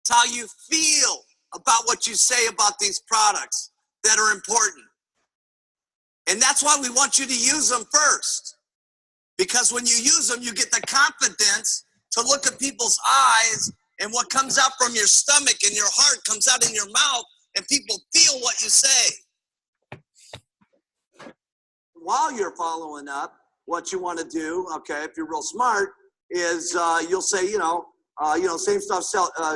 It's how you feel about what you say about these products that are important. And that's why we want you to use them first. Because when you use them, you get the confidence to look at people's eyes, and what comes out from your stomach and your heart comes out in your mouth, and people feel what you say. While you're following up, what you want to do, okay, if you're real smart, is you'll say, same stuff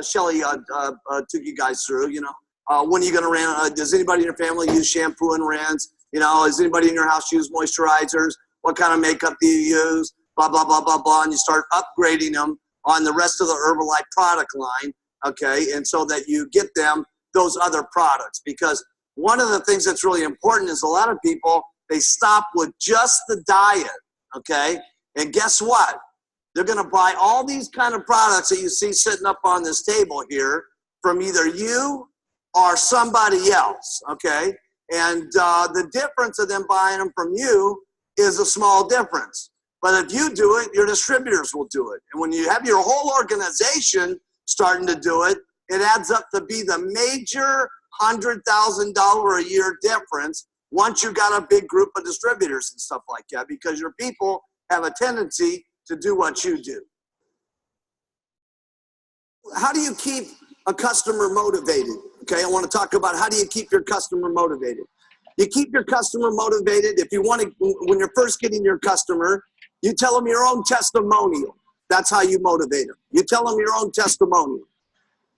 Shelly took you guys through, when are you going to rinse? Does anybody in your family use shampoo and rinse? Does anybody in your house use moisturizers? What kind of makeup do you use? Blah, blah, blah, blah, blah. And you start upgrading them on the rest of the Herbalife product line, okay? And so that you get them those other products. Because one of the things that's really important is a lot of people, they stop with just the diet, okay? And guess what? They're going to buy all these kind of products that you see sitting up on this table here from either you or somebody else, okay? And the difference of them buying them from you is a small difference. But if you do it, your distributors will do it. And when you have your whole organization starting to do it, it adds up to be the major $100,000 a year difference once you got a big group of distributors and stuff like that, because your people have a tendency to do what you do. How do you keep a customer motivated? Okay, I want to talk about how do you keep your customer motivated. You keep your customer motivated if you want to, when you're first getting your customer, you tell them your own testimonial. That's how you motivate them. You tell them your own testimonial.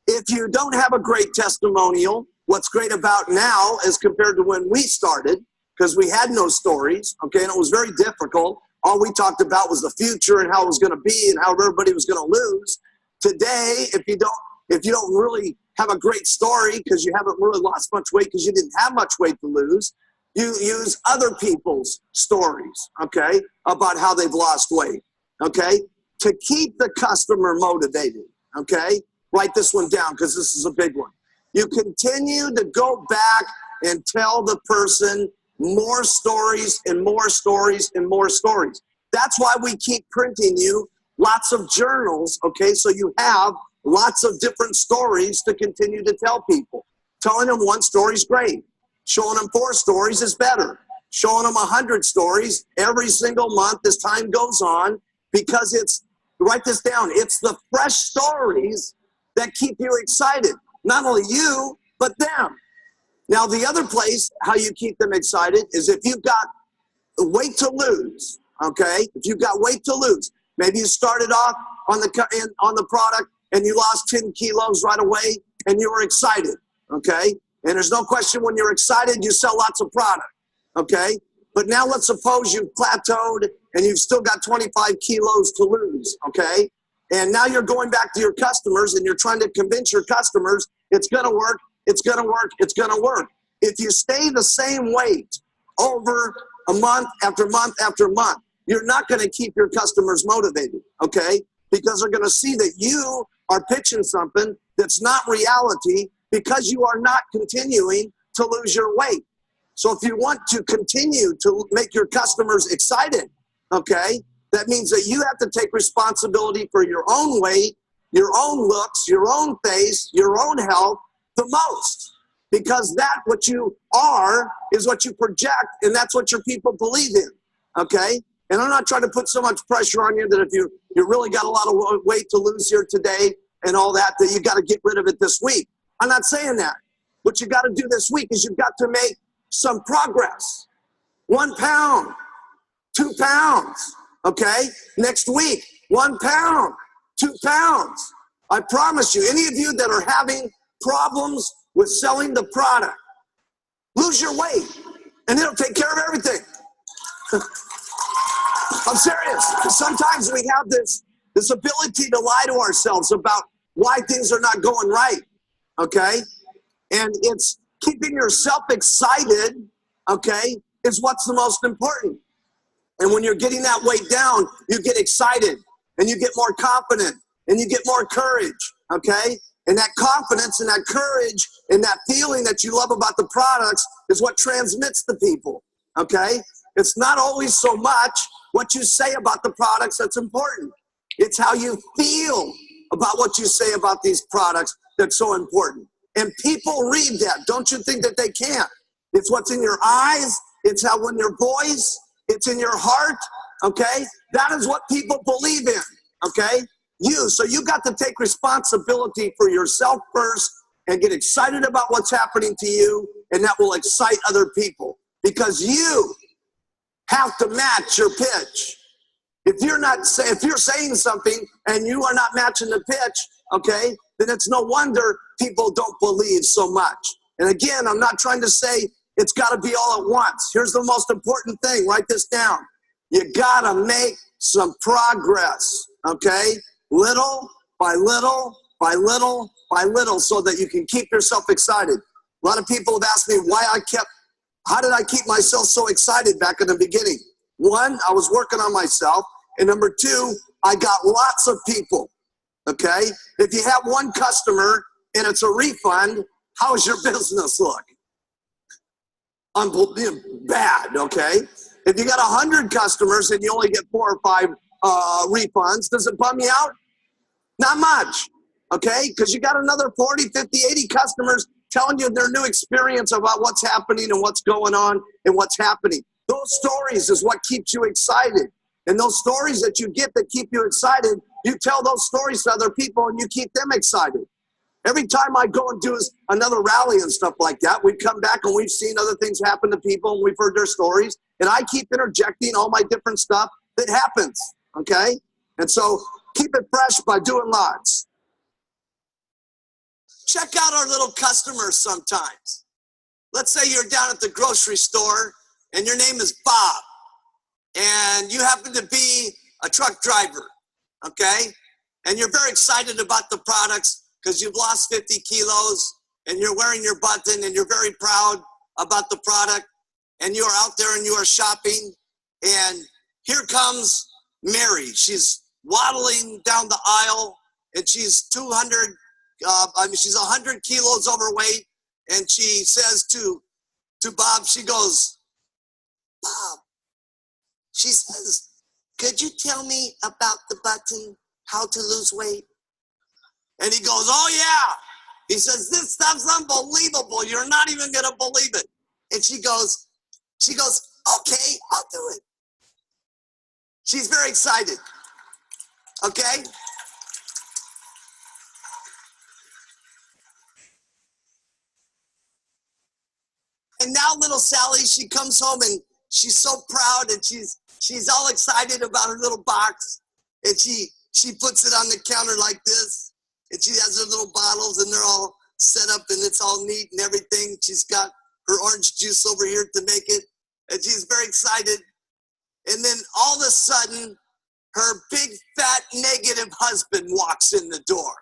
If you don't have a great testimonial, what's great about now as compared to when we started, because we had no stories, okay, and it was very difficult. All we talked about was the future and how it was going to be and how everybody was going to lose. Today, if you don't really have a great story because you haven't really lost much weight because you didn't have much weight to lose, you use other people's stories, okay, about how they've lost weight, okay, to keep the customer motivated, okay? Write this one down because this is a big one. You continue to go back and tell the person more stories and more stories and more stories. That's why we keep printing you lots of journals, okay, so you have lots of different stories to continue to tell people. Telling them one story is great. Showing them 4 stories is better. Showing them 100 stories every single month as time goes on, because it's, write this down, it's the fresh stories that keep you excited. Not only you, but them. Now, the other place how you keep them excited is if you've got weight to lose, okay? If you've got weight to lose, maybe you started off on the product and you lost 10 kilos right away and you were excited, okay? And there's no question when you're excited, you sell lots of product, okay? But now let's suppose you've plateaued and you've still got 25 kilos to lose, okay? And now you're going back to your customers and you're trying to convince your customers it's going to work, it's going to work, it's going to work. If you stay the same weight over a month after month after month, you're not going to keep your customers motivated, okay? Because they're going to see that you are pitching something that's not reality because you are not continuing to lose your weight. So if you want to continue to make your customers excited, okay, that means that you have to take responsibility for your own weight, your own looks, your own face, your own health the most. Because that what you are is what you project, and that's what your people believe in, okay? And I'm not trying to put so much pressure on you that if you really got a lot of weight to lose here today and all that, that you got to get rid of it this week. I'm not saying that. What you got to do this week is you've got to make some progress. 1 pound, 2 pounds, okay? Next week, 1 pound, 2 pounds. I promise you, any of you that are having problems with selling the product, lose your weight, and it'll take care of everything. I'm serious. Sometimes we have this ability to lie to ourselves about why things are not going right, okay? And it's keeping yourself excited, okay, is what's the most important. And when you're getting that weight down, you get excited, and you get more confident, and you get more courage, okay? And that confidence and that courage and that feeling that you love about the products is what transmits to people, okay? It's not always so much what you say about the products that's important. It's how you feel about what you say about these products that's so important. And people read that. Don't you think that they can? It's what's in your eyes. It's how in your voice. It's in your heart. Okay? That is what people believe in. Okay? So you got to take responsibility for yourself first and get excited about what's happening to you, and that will excite other people because you have to match your pitch. If you're saying something and you are not matching the pitch, okay, then it's no wonder people don't believe so much. And again, I'm not trying to say it's got to be all at once. Here's the most important thing. Write this down. You got to make some progress, okay? Little by little by little by little so that you can keep yourself excited. A lot of people have asked me how did I keep myself so excited back in the beginning? One, I was working on myself. And number two, I got lots of people, okay? If you have one customer and it's a refund, how's your business look? Bad, okay? If you got 100 customers and you only get 4 or 5 refunds, does it bum you out? Not much, okay? Because you got another 40, 50, 80 customers telling you their new experience about what's happening and what's going on and what's happening. Those stories is what keeps you excited. And those stories that you get that keep you excited, you tell those stories to other people and you keep them excited. Every time I go and do another rally and stuff like that, we come back and we've seen other things happen to people and we've heard their stories. And I keep interjecting all my different stuff that happens, okay? And so keep it fresh by doing lots. Check out our little customers sometimes. Let's say you're down at the grocery store and your name is Bob. And you happen to be a truck driver, okay? And you're very excited about the products because you've lost 50 kilos and you're wearing your button and you're very proud about the product and you are out there and you are shopping and here comes Mary. She's waddling down the aisle and she's 100 kilos overweight and she says to Bob, she goes, Bob, she says, could you tell me about the button, how to lose weight? And he goes, oh yeah. He says, this stuff's unbelievable. You're not even going to believe it. And she goes, okay, I'll do it. She's very excited. Okay? And now little Sally, she comes home and she's so proud and she's all excited about her little box. And she puts it on the counter like this. And she has her little bottles and they're all set up and it's all neat and everything. She's got her orange juice over here to make it. And she's very excited. And then all of a sudden, her big, fat, negative husband walks in the door.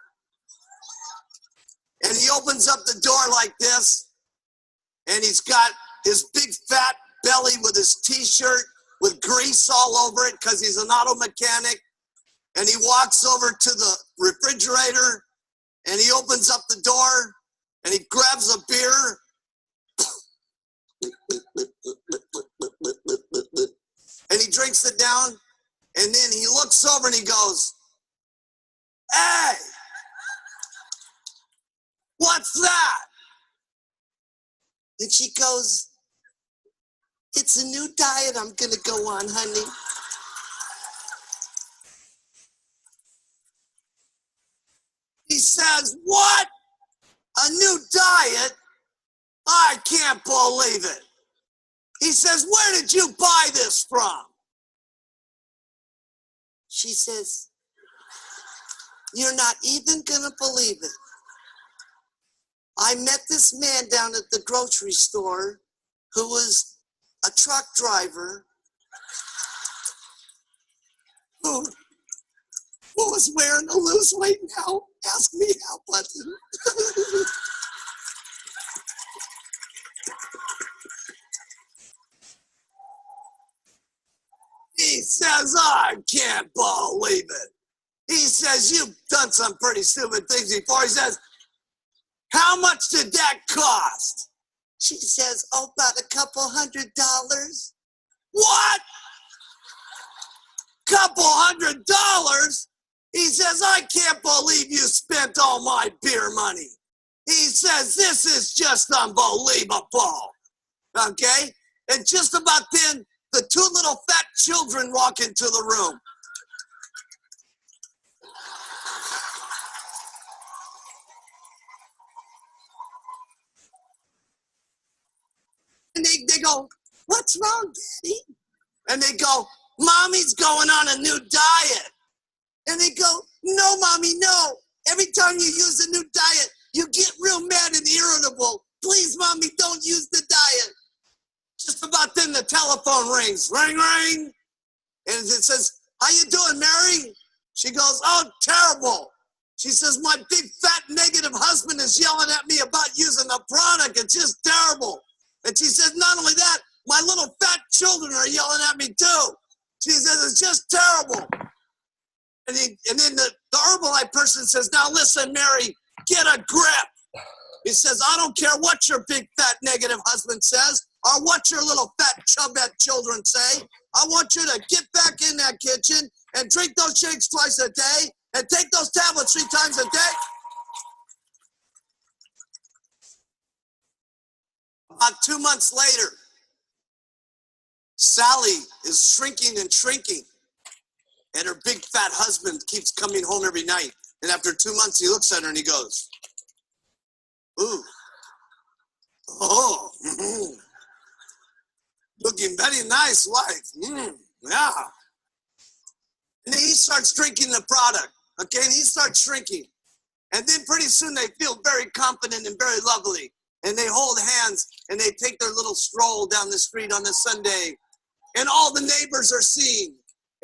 And he opens up the door like this. And he's got his big, fat belly with his t-shirt with grease all over it because he's an auto mechanic. And he walks over to the refrigerator and he opens up the door and he grabs a beer. And he drinks it down. And then he looks over and he goes, hey, what's that? And she goes, it's a new diet I'm going to go on, honey. He says, what? A new diet? I can't believe it. He says, where did you buy this from? She says, you're not even going to believe it. I met this man down at the grocery store who was a truck driver who was wearing a lose weight now. Ask me how, button. He says, I can't believe it. He says, you've done some pretty stupid things before. He says, how much did that cost? She says, oh, about $200. What? $200? He says, I can't believe you spent all my beer money. He says, this is just unbelievable. Okay? And just about then, the two little fat children walk into the room. And they go, what's wrong, Daddy? And they go, Mommy's going on a new diet. And they go, no, Mommy, no. Every time you use a new diet, you get real mad and irritable. Please, Mommy, don't use the diet. Just about then, the telephone rings. Ring, ring. And it says, how you doing, Mary? She goes, oh, terrible. She says, my big, fat, negative husband is yelling at me about using the product. It's just terrible. And she says, not only that, my little fat children are yelling at me too. She says, it's just terrible. And then the Herbalife person says, now listen, Mary, get a grip. He says, I don't care what your big, fat, negative husband says or what your little fat, chubette children say. I want you to get back in that kitchen and drink those shakes twice a day and take those tablets 3 times a day. About 2 months later, Sally is shrinking and shrinking, and her big fat husband keeps coming home every night. And after 2 months, he looks at her and he goes, ooh, oh, looking very nice, wife. Yeah. And then he starts drinking the product, okay? And he starts shrinking. And then pretty soon they feel very confident and very lovely. And they hold hands and they take their little stroll down the street on a Sunday. And all the neighbors are seeing.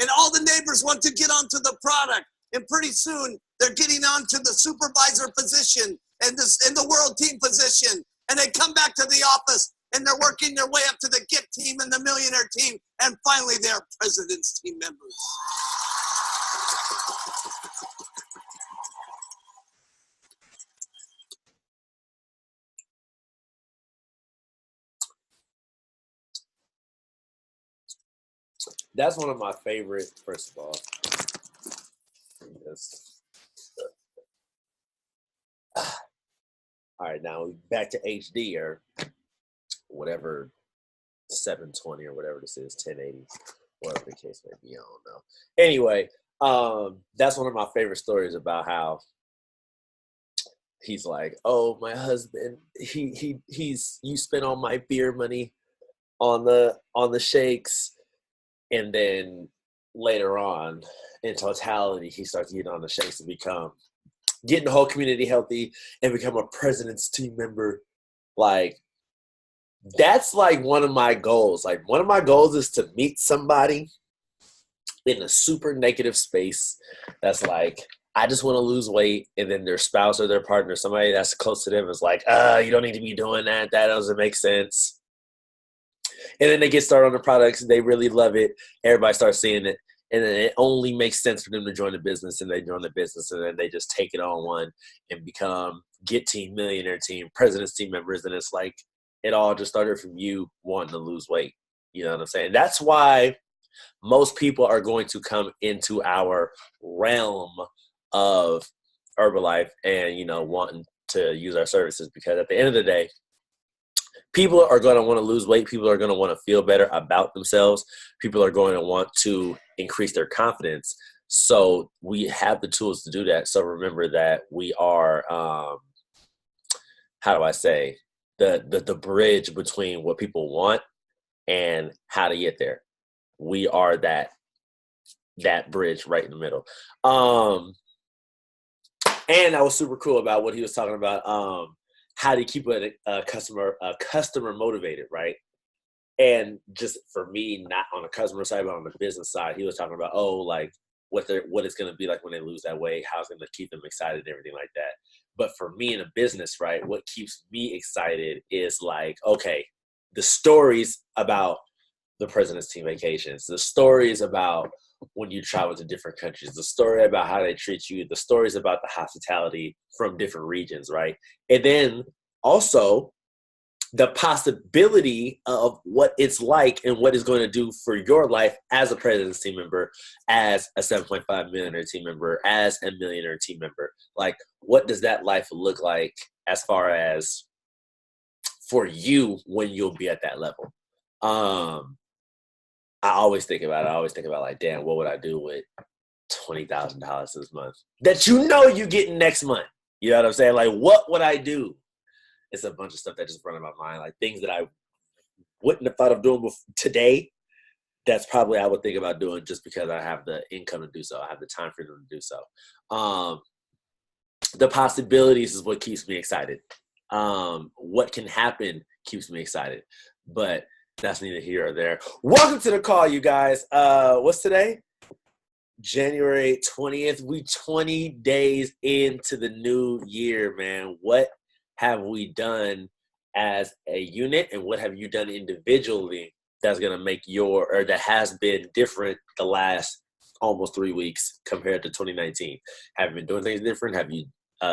And all the neighbors want to get onto the product. And pretty soon they're getting onto the supervisor position and the world team position. And they come back to the office and they're working their way up to the GET team and the millionaire team. And finally they're president's team members. That's one of my favorite, first of all. Yes. All right, now back to HD or whatever, 720 or whatever this is, 1080, whatever the case may be, I don't know. Anyway, that's one of my favorite stories about how he's like, oh, my husband, he's you spent all my beer money on the shakes. And then later on, in totality, he starts getting on the shakes to getting the whole community healthy and become a president's team member. Like, that's like one of my goals. Like, one of my goals is to meet somebody in a super negative space that's like, I just want to lose weight. And then their spouse or their partner, somebody that's close to them is like, you don't need to be doing that. That doesn't make sense. And then they get started on the products. They really love it. Everybody starts seeing it. And then it only makes sense for them to join the business. And they join the business. And then they just take it on one and become GET team, millionaire team, president's team members. And it's like it all just started from you wanting to lose weight. You know what I'm saying? That's why most people are going to come into our realm of Herbalife and, wanting to use our services. Because at the end of the day, people are going to want to lose weight. People are going to want to feel better about themselves. People are going to want to increase their confidence. So we have the tools to do that. So remember that we are, the bridge between what people want and how to get there. We are that bridge right in the middle. And that was super cool about what he was talking about. How do you keep a customer motivated, right? And just for me, not on the customer side, but on the business side, he was talking about, what it's going to be like when they lose that weight, how it's going to keep them excited and everything like that. But for me in a business, right, what keeps me excited is like, okay, the stories about the president's team vacations, the stories about when you travel to different countries, the story about how they treat you, the stories about the hospitality from different regions, right? And then also the possibility of what it's like and what it's going to do for your life as a President's team member, as a 7.5 millionaire team member, as a millionaire team member. Like, what does that life look like as far as for you when you'll be at that level? I always think about it. I always think about like, damn, what would I do with $20,000 this month that you getting next month? You know what I'm saying? Like, what would I do? It's a bunch of stuff that just run in my mind, like things that I wouldn't have thought of doing today. That's probably I would think about doing just because I have the income to do so. I have the time freedom to do so. The possibilities is what keeps me excited. What can happen keeps me excited. But that's neither here or there. Welcome to the call, you guys. What's today? January 20th. We 20 days into the new year, man. What have we done as a unit, and what have you done individually that's going to make that has been different the last almost 3 weeks compared to 2019? Have you been doing things different? Have you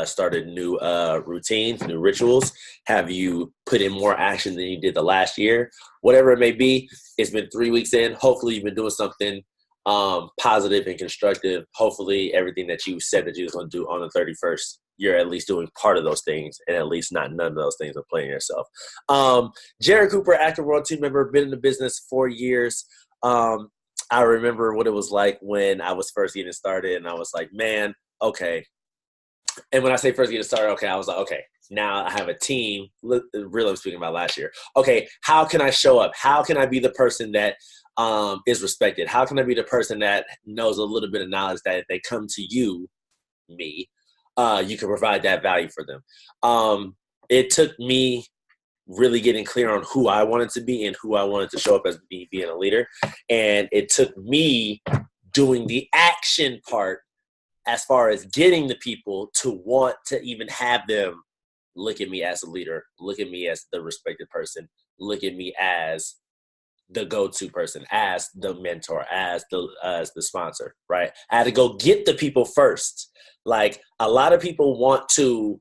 started new routines, new rituals? Have you put in more action than you did the last year? Whatever it may be, it's been 3 weeks in. Hopefully you've been doing something positive and constructive. Hopefully everything that you said that you was going to do on the 31st, you're at least doing part of those things, and at least not none of those things are playing yourself. Jared Cooper, active world team member, been in the business 4 years. I remember what it was like when I was first getting started, and I was like, man, okay. And when I say first getting started, okay, I was like, okay, now I have a team. Really, I'm speaking about last year. Okay, how can I show up? How can I be the person that is respected? How can I be the person that knows a little bit of knowledge that if they come to you, me, you can provide that value for them? It took me really getting clear on who I wanted to be and who I wanted to show up as me being a leader. And it took me doing the action part as far as getting the people to want to even have them look at me as a leader, look at me as the respected person, look at me as the go-to person, as the mentor, as the sponsor, right? I had to go get the people first. Like, a lot of people want to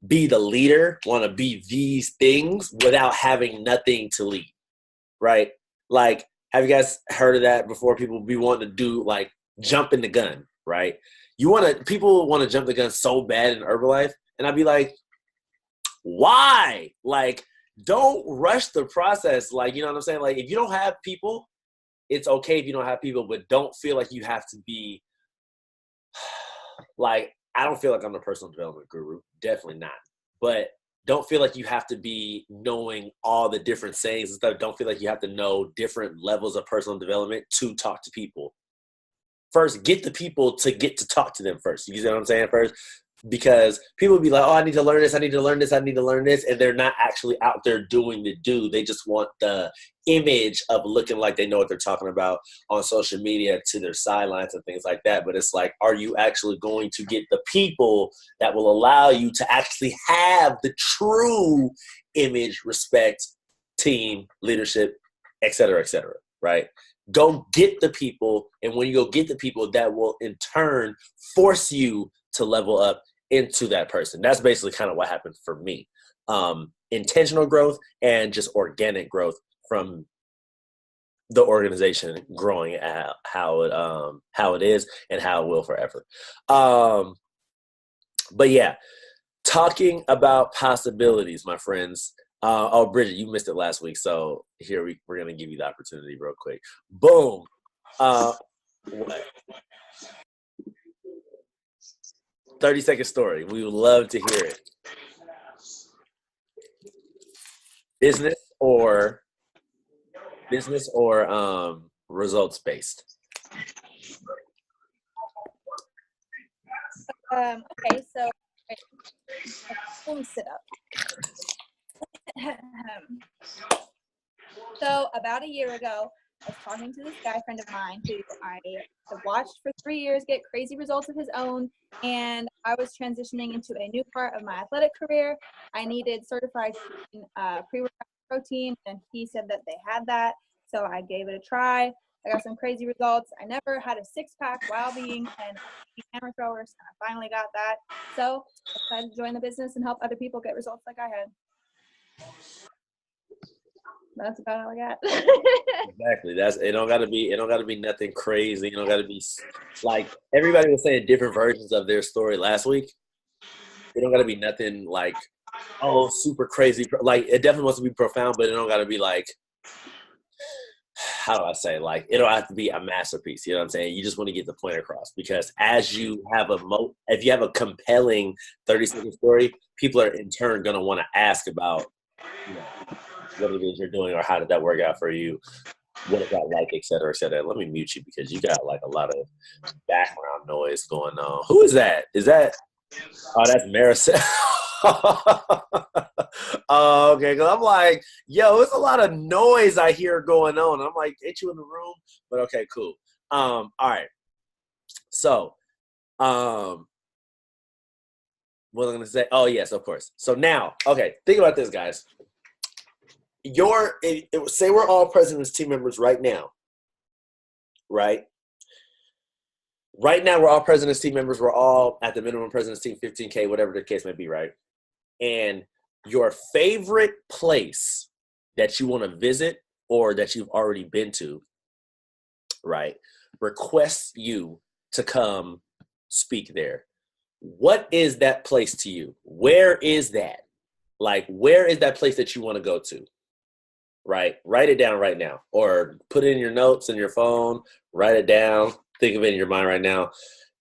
be the leader, want to be these things without having nothing to lead, right? Like, have you guys heard of that before? People be wanting to do like jumping the gun, right? People want to jump the gun so bad in Herbalife, and I'd be like, why? Like, don't rush the process. Like, you know what I'm saying? Like, if you don't have people, it's okay if you don't have people, but don't feel like you have to be like, I don't feel like I'm a personal development guru. Definitely not. But don't feel like you have to be knowing all the different sayings and stuff. Don't feel like you have to know different levels of personal development to talk to people. First, get the people to get to talk to them first. You see what I'm saying? First, because people be like, oh, I need to learn this, I need to learn this, I need to learn this. And they're not actually out there doing the do. They just want the image of looking like they know what they're talking about on social media to their sidelines and things like that. But it's like, are you actually going to get the people that will allow you to actually have the true image, respect, team, leadership, et cetera, right? Go get the people. And when you go get the people, that will in turn force you to level up into that person. That's basically kind of what happened for me. Intentional growth and just organic growth from the organization growing at how it is and how it will forever. But yeah, talking about possibilities, my friends. Oh, Bridget, you missed it last week, so here we're gonna give you the opportunity real quick. Boom. 30-second story. We would love to hear it. Business or results based? Okay, so let me sit up. So about a year ago, I was talking to this guy friend of mine who I have watched for 3 years get crazy results of his own, and I was transitioning into a new part of my athletic career. I needed certified pre-workout protein, and he said that they had that, so I gave it a try. I got some crazy results. I never had a six-pack while being an hammer thrower, and I finally got that. So I decided to join the business and help other people get results like I had. That's about all I got. Exactly. It don't gotta be nothing crazy. It don't gotta be like everybody was saying different versions of their story last week. It don't gotta be nothing like, oh, super crazy. Like it definitely wants to be profound, but it don't gotta be like, how do I say, like it don't have to be a masterpiece. You know what I'm saying? You just want to get the point across because as you have if you have a compelling 30-second story, people are in turn gonna want to ask about, you know, what it is you're doing or how did that work out for you, what is that like, et cetera, et cetera. Let me mute you because you got like a lot of background noise going on. Who is that? Is that? Oh, that's Maricel. Oh, okay, because I'm like, yo, there's a lot of noise I hear going on. I'm like, ain't you in the room? But okay, cool. All right. So, what was I gonna say? Oh, yes, of course. So now, okay, think about this, guys. Say we're all President's team members right now, right? Right now, we're all President's team members. We're all at the minimum President's team, 15K, whatever the case may be, right? And your favorite place that you want to visit or that you've already been to, right, requests you to come speak there. What is that place to you? Where is that? Like, where is that place that you want to go to? Right? Write it down right now or put it in your notes in your phone, write it down, think of it in your mind right now.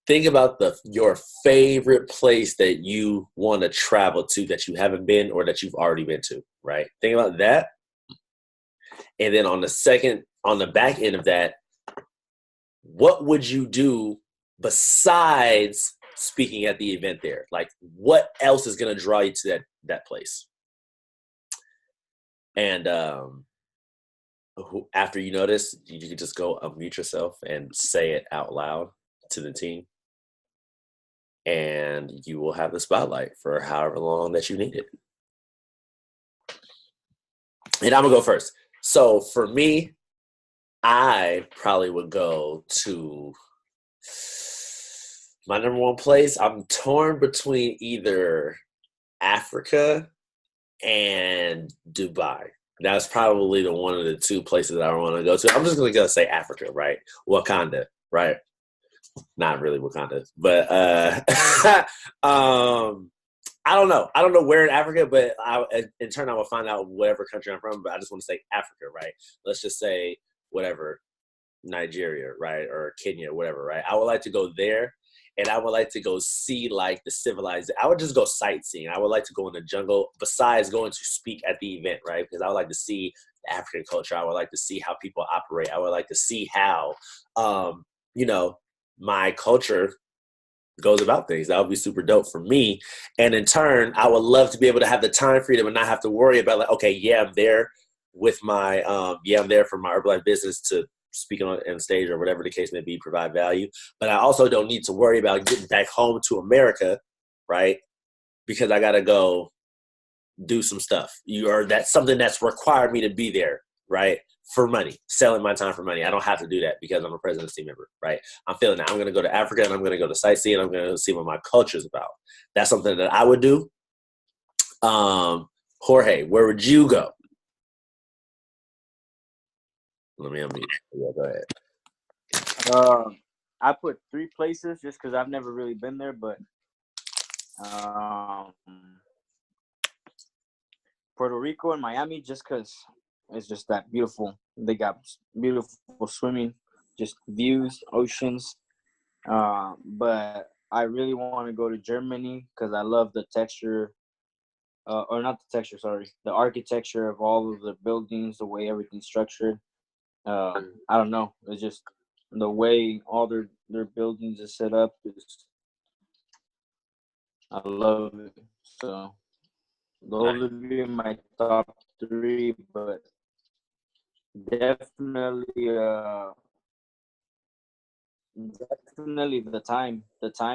Think about your favorite place that you want to travel to that you haven't been or that you've already been to, right? Think about that. And then on the back end of that, what would you do besides speaking at the event there? Like what else is going to draw you to that place? And after you notice, you can just go unmute yourself and say it out loud to the team. And you will have the spotlight for however long that you need it. And I'm going to go first. So for me, I probably would go to my number one place. I'm torn between either Africa and Dubai. That's probably one of the two places that I want to go to. I'm just going to say Africa, right? Wakanda, right? Not really Wakanda, but I don't know. I don't know where in Africa, but in turn I will find out whatever country I'm from. But I just want to say Africa, right? Let's just say whatever, Nigeria, right, or Kenya, whatever, right? I would like to go there, and I would like to go see like the civilized. I would just go sightseeing. I would like to go in the jungle. Besides going to speak at the event, right? Because I would like to see the African culture. I would like to see how people operate. I would like to see how, my culture goes about things. That would be super dope for me. And in turn, I would love to be able to have the time freedom and not have to worry about like, okay, yeah, I'm there with my, I'm there for my Herbalife business to speak on stage or whatever the case may be, provide value. But I also don't need to worry about getting back home to America, right? Because I got to go do some stuff. That's something that's required me to be there, right? For money, selling my time for money. I don't have to do that because I'm a President's team member, right? I'm feeling that. I'm going to go to Africa and I'm going to go to sightsee and I'm going to see what my culture is about. That's something that I would do. Jorge, where would you go? Let me unmute. Yeah, go ahead. I put 3 places just because I've never really been there, but Puerto Rico and Miami just because it's just that beautiful. They got beautiful swimming, just views, oceans. But I really want to go to Germany because I love the texture, or not the texture, sorry, the architecture of all of the buildings, the way everything's structured. I don't know. It's just the way all their buildings are set up. I love it. So those would be my top 3, but definitely the time.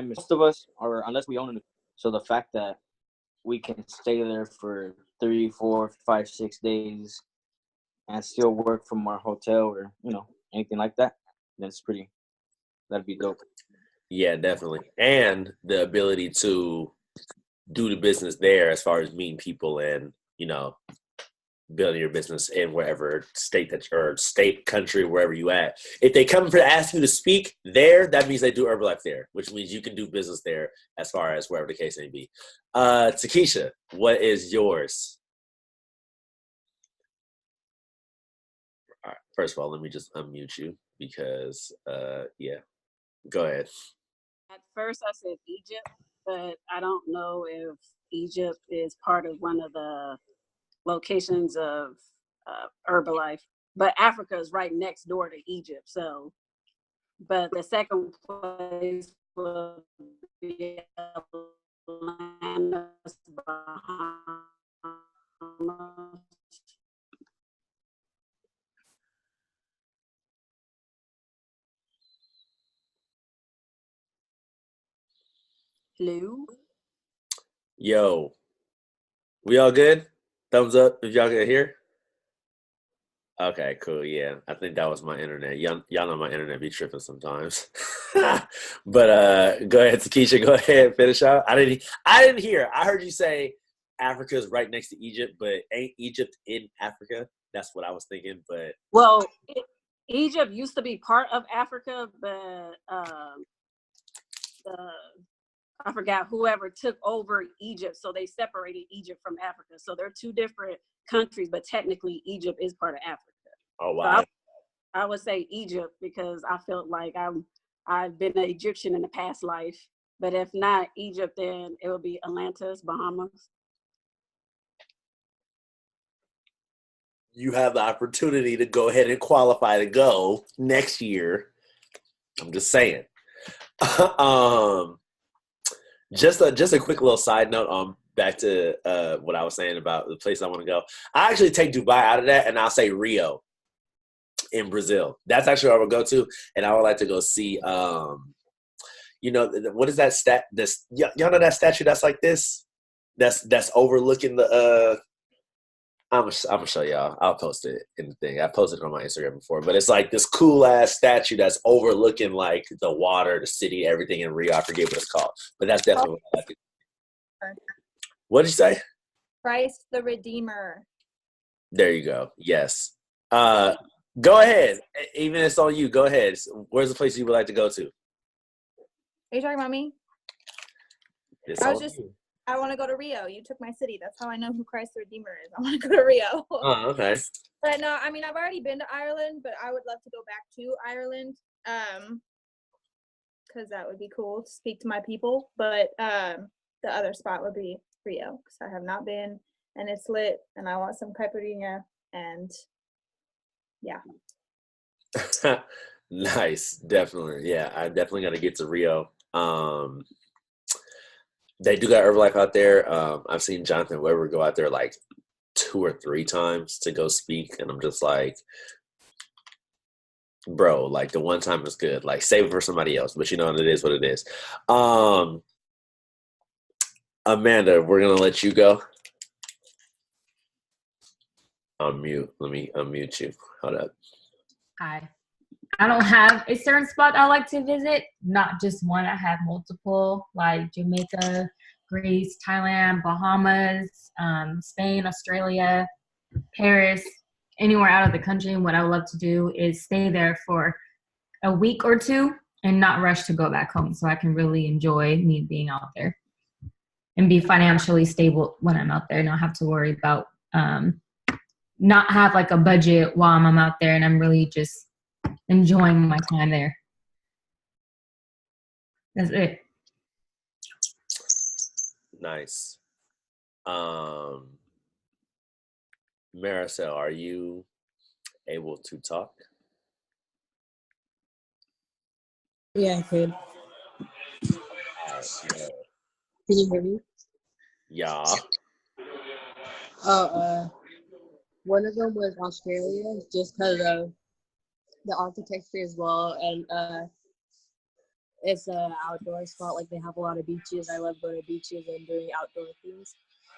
Most of us are, unless we own it. So the fact that we can stay there for 3, 4, 5, 6 days and still work from our hotel or anything like that, that'd be dope. Yeah, definitely. And the ability to do the business there as far as meeting people and, building your business in wherever state that or state, country, wherever you at. If they come for ask you to speak there, that means they do Herbalife there, which means you can do business there as far as wherever the case may be. Takesha, what is yours? All right, first of all, let me just unmute you because yeah, go ahead. At first, I said Egypt, but I don't know if Egypt is part of one of the locations of Herbalife. But Africa is right next door to Egypt, so. But the second place will be Atlantis, Bahamas. Hello? Yo, we all good? Thumbs up if y'all can hear. Okay, cool. Yeah, I think that was my internet. Y'all know my internet be tripping sometimes. But go ahead, Takesha. Go ahead, finish out. I didn't hear. I heard you say Africa is right next to Egypt, but ain't Egypt in Africa? That's what I was thinking. But Well, Egypt used to be part of Africa, but I forgot whoever took over Egypt, so they separated Egypt from Africa. So they're two different countries, but technically Egypt is part of Africa. oh wow, So I would say Egypt because I felt like I've been an Egyptian in the past life. But if not Egypt, then it would be Atlantis, Bahamas. you have the opportunity to go ahead and qualify to go next year. I'm just saying. Just a quick little side note. Back to what I was saying about the place I want to go. I actually take Dubai out of that, and I'll say Rio in Brazil. That's actually where I would go to, and I would like to go see. You know, what is that y'all know that statue that's like this? That's overlooking the. I'm gonna show y'all. I'll post it in the thing. I posted it on my Instagram before, but it's like this cool ass statue that's overlooking like the water, the city, everything in Rio. I forget what it's called, but that's definitely what I like to. What did you say? Christ the Redeemer. There you go. Yes. Go ahead. Even if it's on you, go ahead. Where's the place you would like to go to? Are you talking about me? It's I was on just- you. I want to go to Rio. You took my city. That's how I know who Christ the Redeemer is. I want to go to Rio. Oh, okay. But no, I mean, I've already been to Ireland, but I would love to go back to Ireland. Because that would be cool to speak to my people. But the other spot would be Rio, because I have not been, and it's lit, and I want some caipirinha, and yeah. Nice. Definitely. Yeah, I definitely got to get to Rio. They do got Herbalife out there. I've seen Jonathan Weber go out there like 2 or 3 times to go speak, and I'm just like, bro, like the one time is good. Like save it for somebody else, but you know it is what it is. Amanda, we're gonna let you go. Unmute. Let me unmute you. Hold up. Hi. I don't have a certain spot I like to visit, not just one. I have multiple, like Jamaica, Greece, Thailand, Bahamas, Spain, Australia, Paris, anywhere out of the country. And what I would love to do is stay there for a week or 2 and not rush to go back home, so I can really enjoy me being out there and be financially stable when I'm out there, not have to worry about not have like a budget while I'm out there, and I'm really just enjoying my time there. That's it. Nice. Maricel, are you able to talk? Yeah, I could. Yeah. Can you hear me? Yeah. Oh, one of them was Australia, just because of the architecture as well, and it's an outdoor spot. Like they have a lot of beaches. I love going to beaches and doing outdoor things.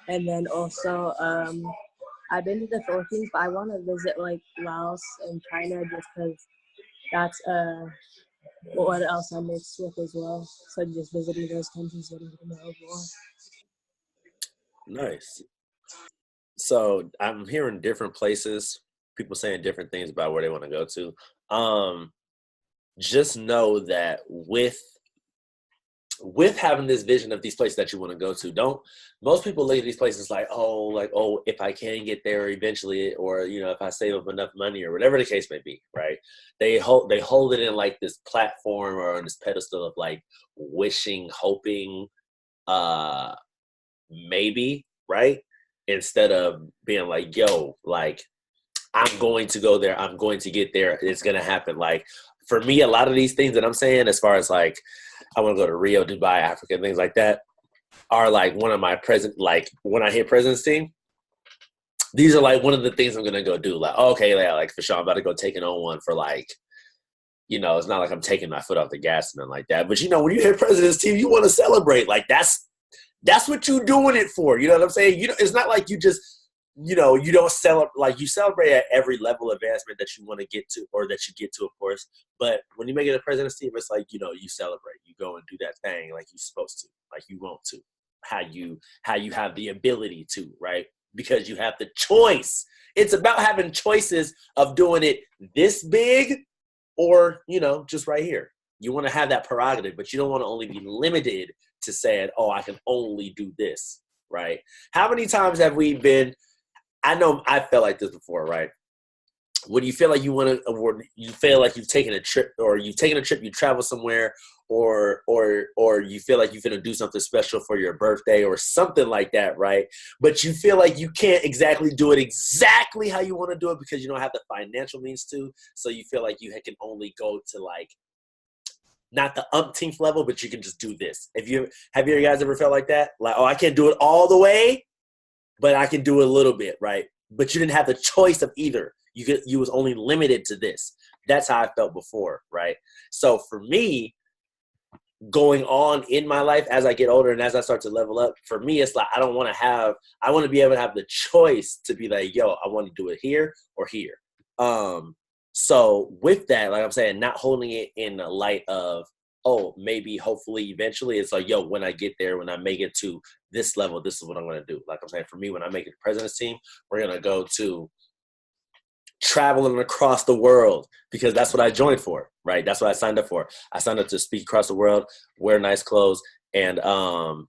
And then also, I've been to the Philippines, but I want to visit like Laos and China just because that's what else I mixed with as well. So just visiting those countries, getting to know more. Nice. So I'm hearing different places, people saying different things about where they want to go to. Just know that with having this vision of these places that you want to go to, don't most people look at these places like, oh, if I can get there eventually, or if I save up enough money or whatever the case may be, right? They hold it in like this platform or on this pedestal of like wishing, hoping, maybe, right? Instead of being like, yo, like I'm going to go there, I'm going to get there, it's gonna happen. Like for me, a lot of these things that I'm saying, as far as like I want to go to Rio, Dubai, Africa, things like that, are like one of my like when I hit President's Team, these are like one of the things I'm gonna go do. Like, okay, yeah, like for sure, I'm about to go take it on one for like, it's not like I'm taking my foot off the gas and nothing like that. But when you hit President's Team, you want to celebrate. Like that's what you're doing it for. You know what I'm saying? It's not like you just you don't celebrate, like you celebrate at every level of advancement that you want to get to, or that you get to, of course. But when you make it a President's Team, it's like, you celebrate, you go and do that thing like you're supposed to, like you want to, how you have the ability to, right? Because you have the choice. It's about having choices of doing it this big or, just right here. You want to have that prerogative, but you don't want to only be limited to saying, oh, I can only do this, right? How many times have we been, I know I felt like this before, right? When you feel like you want to, or you feel like you've taken a trip, you travel somewhere, or you feel like you're going to do something special for your birthday or something like that, right? But you feel like you can't exactly do it exactly how you want to do it because you don't have the financial means to. So you feel like you can only go to like, not the umpteenth level, but you can just do this. Have you guys ever felt like that? Like, oh, I can't do it all the way, but I can do it a little bit, right? But you didn't have the choice of either. You was only limited to this. That's how I felt before, right? So for me, going on in my life as I get older and as I start to level up, for me, it's like I want to be able to have the choice to be like, yo, I want to do it here or here. So with that, like I'm saying, not holding it in the light of, oh, maybe, hopefully, eventually, it's like, yo, when I get there, when I make it to this level, this is what I'm going to do. Like I'm saying, for me, when I make it to President's Team, we're going to go to traveling across the world because that's what I joined for, right? That's what I signed up for. I signed up to speak across the world, wear nice clothes, and, sightsee,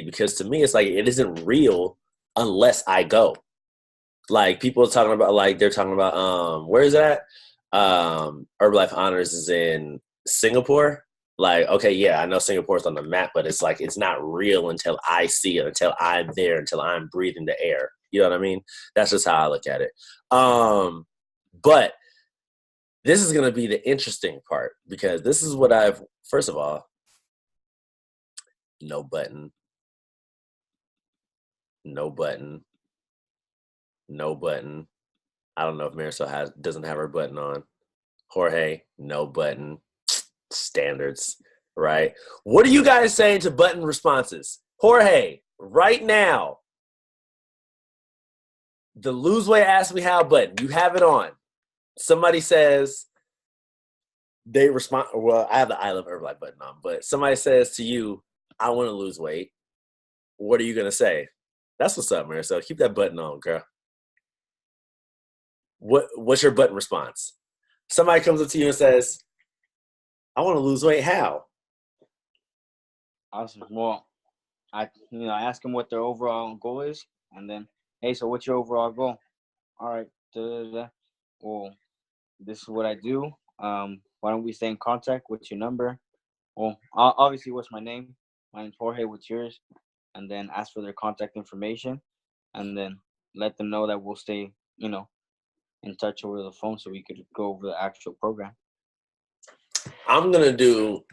because to me, it's like, it isn't real unless I go. Like people are talking about, like they're talking about, where is that? Herbalife Honors is in Singapore. Like, okay, yeah, I know Singapore's on the map, but it's like, it's not real until I see it, until I'm there, until I'm breathing the air. You know what I mean? That's just how I look at it. But this is going to be the interesting part because this is what first of all, no button. I don't know if Marisol doesn't have her button on. Jorge, no button. Standards, right? What are you guys saying to button responses? Jorge, right now, the lose weight ask me how button, you have it on. Somebody says they respond, well, I have the I love Herbalife button on, but somebody says to you, I want to lose weight. What are you going to say? That's what's up, Marisol. Keep that button on, girl. What's your button response? Somebody comes up to you and says, I want to lose weight. How? Awesome. Well, I ask them what their overall goal is, and then, hey, so what's your overall goal? All right. Well, this is what I do. Why don't we stay in contact? What's your number? Well, obviously, what's my name? My name's Jorge. What's yours? And then ask for their contact information, and then let them know that we'll stay, in touch over the phone so we could go over the actual program. I'm gonna do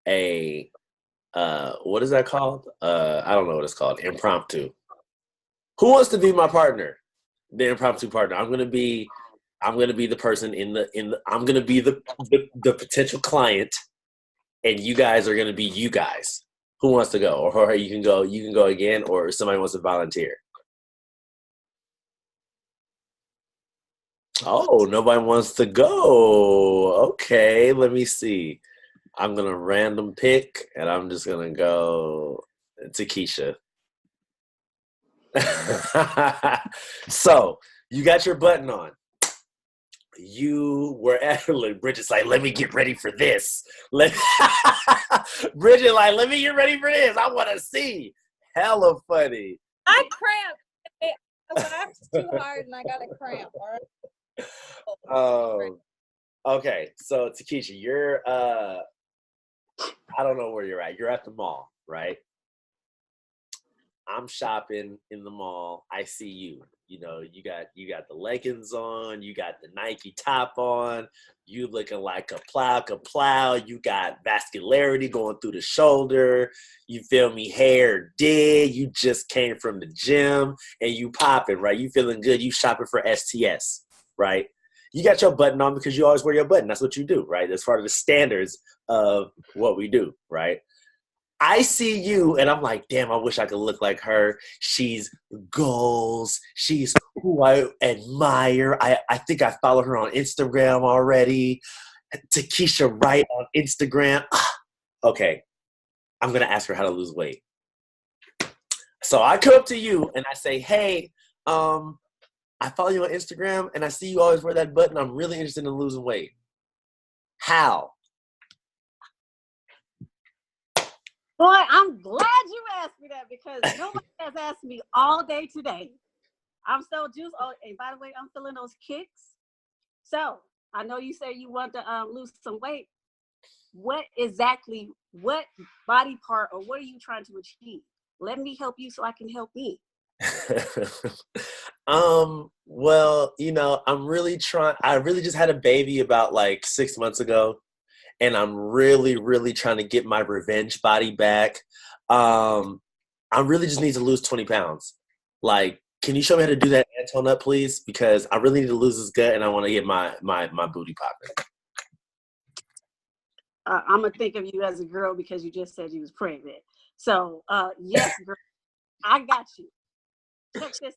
a what is that called? I don't know what it's called. Impromptu. Who wants to be my partner? The impromptu partner. I'm gonna be the person I'm gonna be the potential client, and you guys are gonna be you guys. Who wants to go? Or you can go again, or somebody wants to volunteer. Oh, nobody wants to go. Okay, let me see. I'm going to random pick, and I'm just going to go to Keisha. So you got your button on. You were at Bridget's like, let me get ready for this. Bridget like, let me get ready for this. I want to see. Hella funny. I cramped. I laughed too hard and I got a cramp. All right. Okay. So Takesha, you're I don't know where you're at. You're at the mall, right? I'm shopping in the mall. I see you. You know, you got the leggings on, you got the Nike top on, you looking like a plow. You got vascularity going through the shoulder. You feel me? Hair did. You just came from the gym and you popping, right? You feeling good. You shopping for STS, right? You got your button on because you always wear your button. That's what you do, right? That's part of the standards of what we do, right? I see you and I'm like, damn, I wish I could look like her. She's goals. She's who I admire. I think I follow her on Instagram already. Takesha Wright on Instagram. Okay, I'm going to ask her how to lose weight. So I come up to you and I say, hey, I follow you on Instagram and I see you always wear that button. I'm really interested in losing weight. How? Boy, I'm glad you asked me that because nobody has asked me all day today. I'm so juiced. Oh, and by the way, I'm feeling those kicks. So I know you say you want to lose some weight. What body part or what are you trying to achieve? Let me help you so I can help me. Well, you know, I really just had a baby about like 6 months ago. And I'm really, really trying to get my revenge body back. I really just need to lose 20 pounds. Like, can you show me how to do that, Antoinette, please? Because I really need to lose this gut and I want to get my booty popping. I'm going to think of you as a girl because you just said you was pregnant. So, yes, girl, I got you. Check this.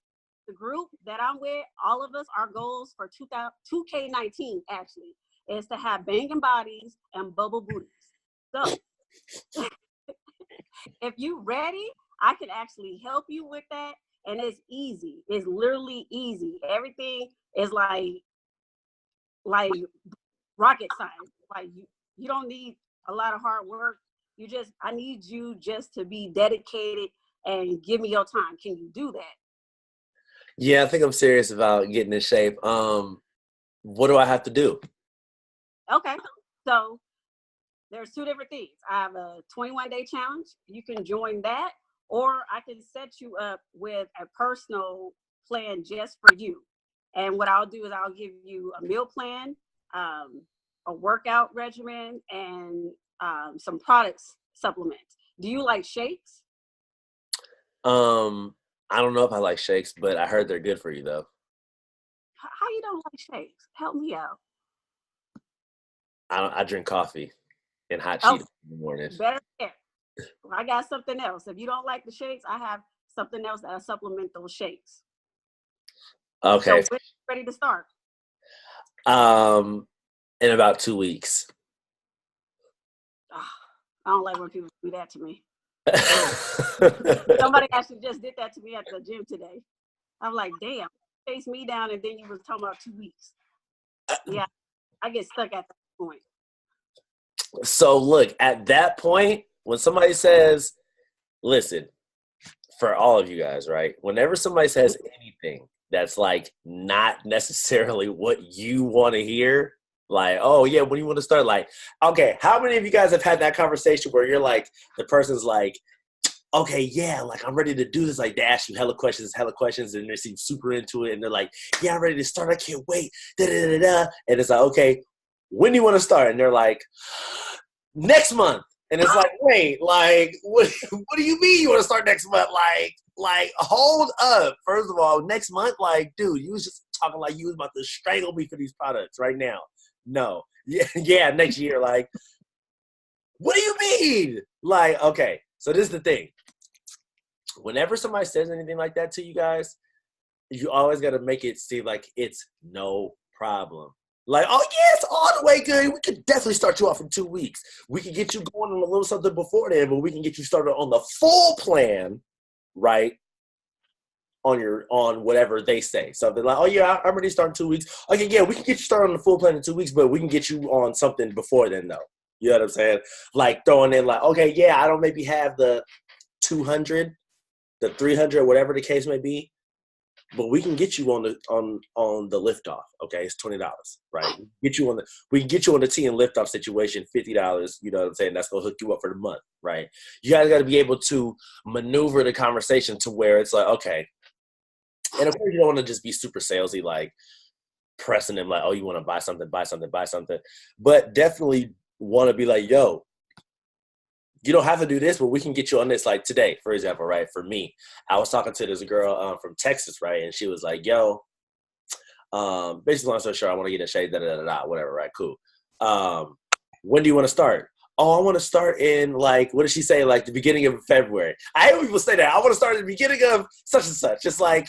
The group that I'm with, all of us, our goals for 2K19, actually, is to have banging bodies and bubble booties. So if you ready, I can actually help you with that. And it's easy. It's literally easy. Everything is like rocket science. Like you don't need a lot of hard work. I need you just to be dedicated and give me your time. Can you do that? Yeah, I think I'm serious about getting in shape. What do I have to do? Okay, so there's two different things. I have a 21-day challenge. You can join that, or I can set you up with a personal plan just for you. And what I'll do is I'll give you a meal plan, a workout regimen, and some supplements. Do you like shakes? I don't know if I like shakes, but I heard they're good for you, though. How you don't like shakes? Help me out. I drink coffee and hot Cheetos in the morning. Better yet. Well, I got something else. If you don't like the shakes, I have something else that'll supplement those shakes. Okay. So when ready to start? In about 2 weeks. Oh, I don't like when people do that to me. Somebody actually just did that to me at the gym today. I'm like, damn, chase me down and then you was talking about 2 weeks. Yeah, I get stuck at that point. So look, at that point, when somebody says, listen, for all of you guys, right? Whenever somebody says anything that's like not necessarily what you want to hear, like, oh yeah, when you want to start, like, okay, how many of you guys have had that conversation where you're like, the person's like, okay, yeah, like I'm ready to do this. Like they ask you hella questions, and they seem super into it, and they're like, yeah, I'm ready to start. I can't wait. Da da da da. And it's like, okay, when do you want to start? And they're like, next month. And it's like, wait, like, what do you mean you want to start next month? Like, hold up. First of all, next month, like, dude, you was just talking like you was about to strangle me for these products right now. No. Yeah, next year. Like, what do you mean? Like, okay, so this is the thing. Whenever somebody says anything like that to you guys, you always got to make it seem like it's no problem. Like, oh, yeah, it's all the way good. We could definitely start you off in 2 weeks. We can get you going on a little something before then, but we can get you started on the full plan, right, on whatever they say. So they're like, oh yeah, I'm ready to start in 2 weeks. Okay, yeah, we can get you started on the full plan in 2 weeks, but we can get you on something before then though. You know what I'm saying? Like throwing in like, okay, yeah, I don't maybe have the 200, the 300, whatever the case may be, but we can get you on the liftoff. Okay, it's $20, right? We can get you on the tea and liftoff situation, $50. You know what I'm saying? That's gonna hook you up for the month, right? You guys got to be able to maneuver the conversation to where it's like, okay, and of course you don't want to just be super salesy, like pressing them, like, oh, you want to buy something, but definitely want to be like, yo, you don't have to do this, but we can get you on this. Like today, for example, right? For me, I was talking to this girl from Texas, right? And she was like, yo, basically, long story short, I want to get in shape, whatever, right? Cool. When do you want to start? Oh, I want to start in like, what did she say? Like the beginning of February. I hear people say that. I want to start at the beginning of such and such. It's like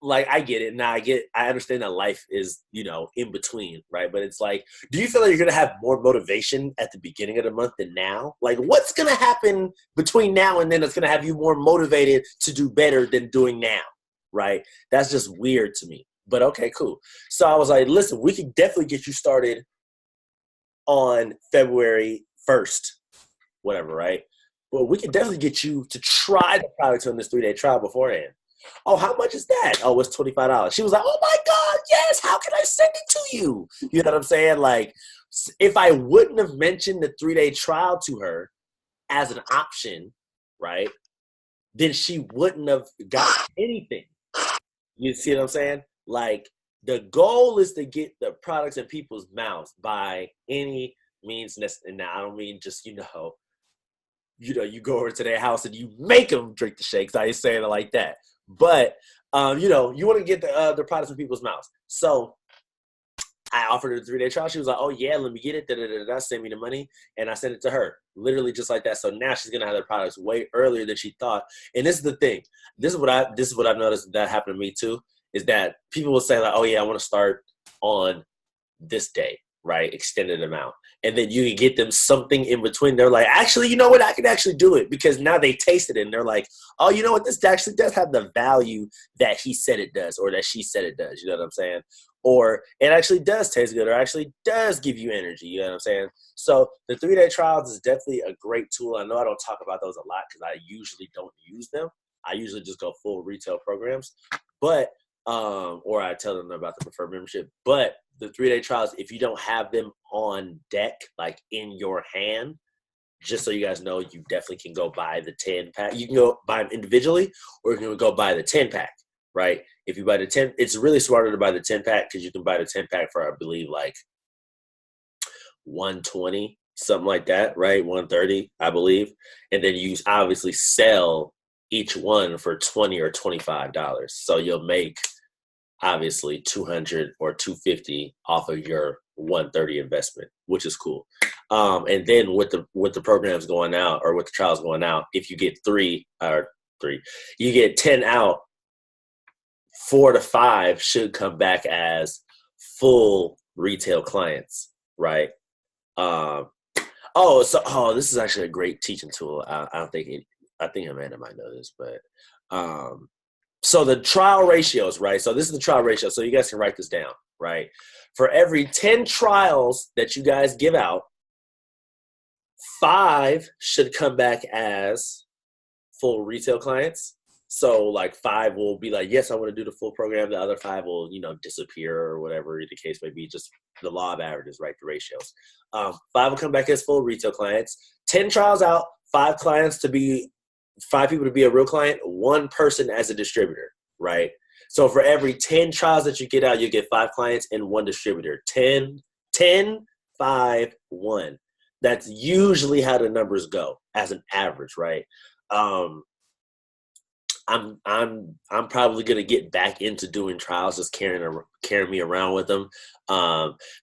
I get it. Now I understand that life is, in between, right? But it's like, do you feel like you're going to have more motivation at the beginning of the month than now? Like what's going to happen between now and then that's going to have you more motivated to do better than doing now, right? That's just weird to me, but okay, cool. So I was like, listen, we can definitely get you started on February 1st, whatever, right? Well, we can definitely get you to try the product on this 3-day trial beforehand. Oh, how much is that? Oh, it's $25. She was like, oh my God, yes, how can I send it to you? You know what I'm saying? Like, if I wouldn't have mentioned the 3-day trial to her as an option, right, then she wouldn't have got anything. You see what I'm saying? Like, the goal is to get the products in people's mouths by any means necessary. Now, I don't mean just, you go over to their house and you make them drink the shakes. I ain't saying it like that. But, you want to get the products in people's mouths. So I offered her the 3-day trial. She was like, oh, yeah, let me get it. Send me the money. And I sent it to her, literally just like that. So now she's going to have the products way earlier than she thought. And this is the thing. This is what I've noticed that happened to me too, is that people will say like, oh, yeah, I want to start on this day, right? Extended amount. And then you can get them something in between. They're like, actually, you know what? I can actually do it, because now they tasted it and they're like, oh, you know what? This actually does have the value that he said it does, or that she said it does. You know what I'm saying? Or it actually does taste good, or actually does give you energy. You know what I'm saying? So the 3-day trials is definitely a great tool. I know I don't talk about those a lot because I usually don't use them. I usually just go full retail programs, but or I tell them about the preferred membership. But the 3-day trials, if you don't have them on deck, like in your hand, just so you guys know, you definitely can go buy the 10-pack. You can go buy them individually, or you can go buy the 10-pack, right? If you buy the 10, it's really smarter to buy the 10-pack, because you can buy the 10-pack for, I believe, like $120, something like that, right? $130, I believe. And then you obviously sell each one for $20 or $25. So you'll make obviously $200 or $250 off of your $130 investment, which is cool. And then with the programs going out, or with the trials going out, if you get three, you get 10 out, 4 to 5 should come back as full retail clients, right? This is actually a great teaching tool. I think Amanda might know this, but so the trial ratios, right? So this is the trial ratio. So you guys can write this down, right? For every 10 trials that you guys give out, 5 should come back as full retail clients. So like 5 will be like, yes, I want to do the full program. The other 5 will, disappear, or whatever the case may be. Just the law of averages, right? The ratios. 5 will come back as full retail clients. 10 trials out, 5 people to be a real client, 1 person as a distributor, right? So for every 10 trials that you get out, you get 5 clients and 1 distributor. 10, 5, 1. That's usually how the numbers go as an average, right? I'm probably gonna get back into doing trials, just carrying me around with them,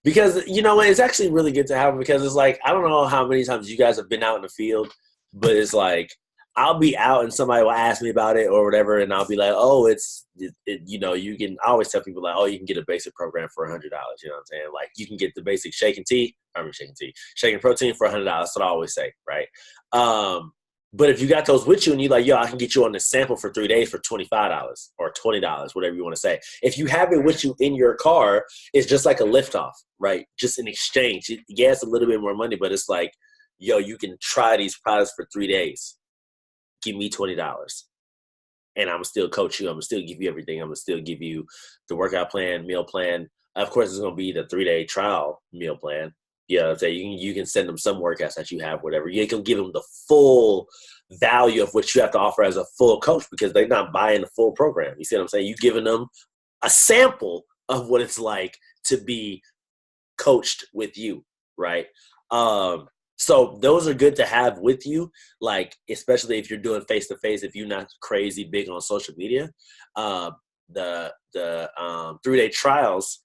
because it's actually really good to have them, because it's like, I don't know how many times you guys have been out in the field, but it's like, I'll be out and somebody will ask me about it or whatever, and I'll be like, oh, you can. I always tell people like, oh, you can get a basic program for $100. You know what I'm saying? Like, you can get the basic shaken protein for $100. That's what I always say, right? But if you got those with you and you're like, yo, I can get you on the sample for 3 days for $25 or $20, whatever you want to say. If you have it with you in your car, it's just like a liftoff, right? Just an exchange. Yeah, it's a little bit more money, but it's like, yo, you can try these products for 3 days. Give me $20. And I'm going to still coach you. I'm going to still give you everything. I'm going to still give you the workout plan, meal plan. Of course, it's going to be the 3-day trial meal plan. You know what I'm saying? You can send them some workouts that you have, whatever. You can give them the full value of what you have to offer as a full coach because they're not buying the full program. You see what I'm saying? You're giving them a sample of what it's like to be coached with you, right? So those are good to have with you, like especially if you're doing face-to-face, if you're not crazy big on social media. The 3-day trials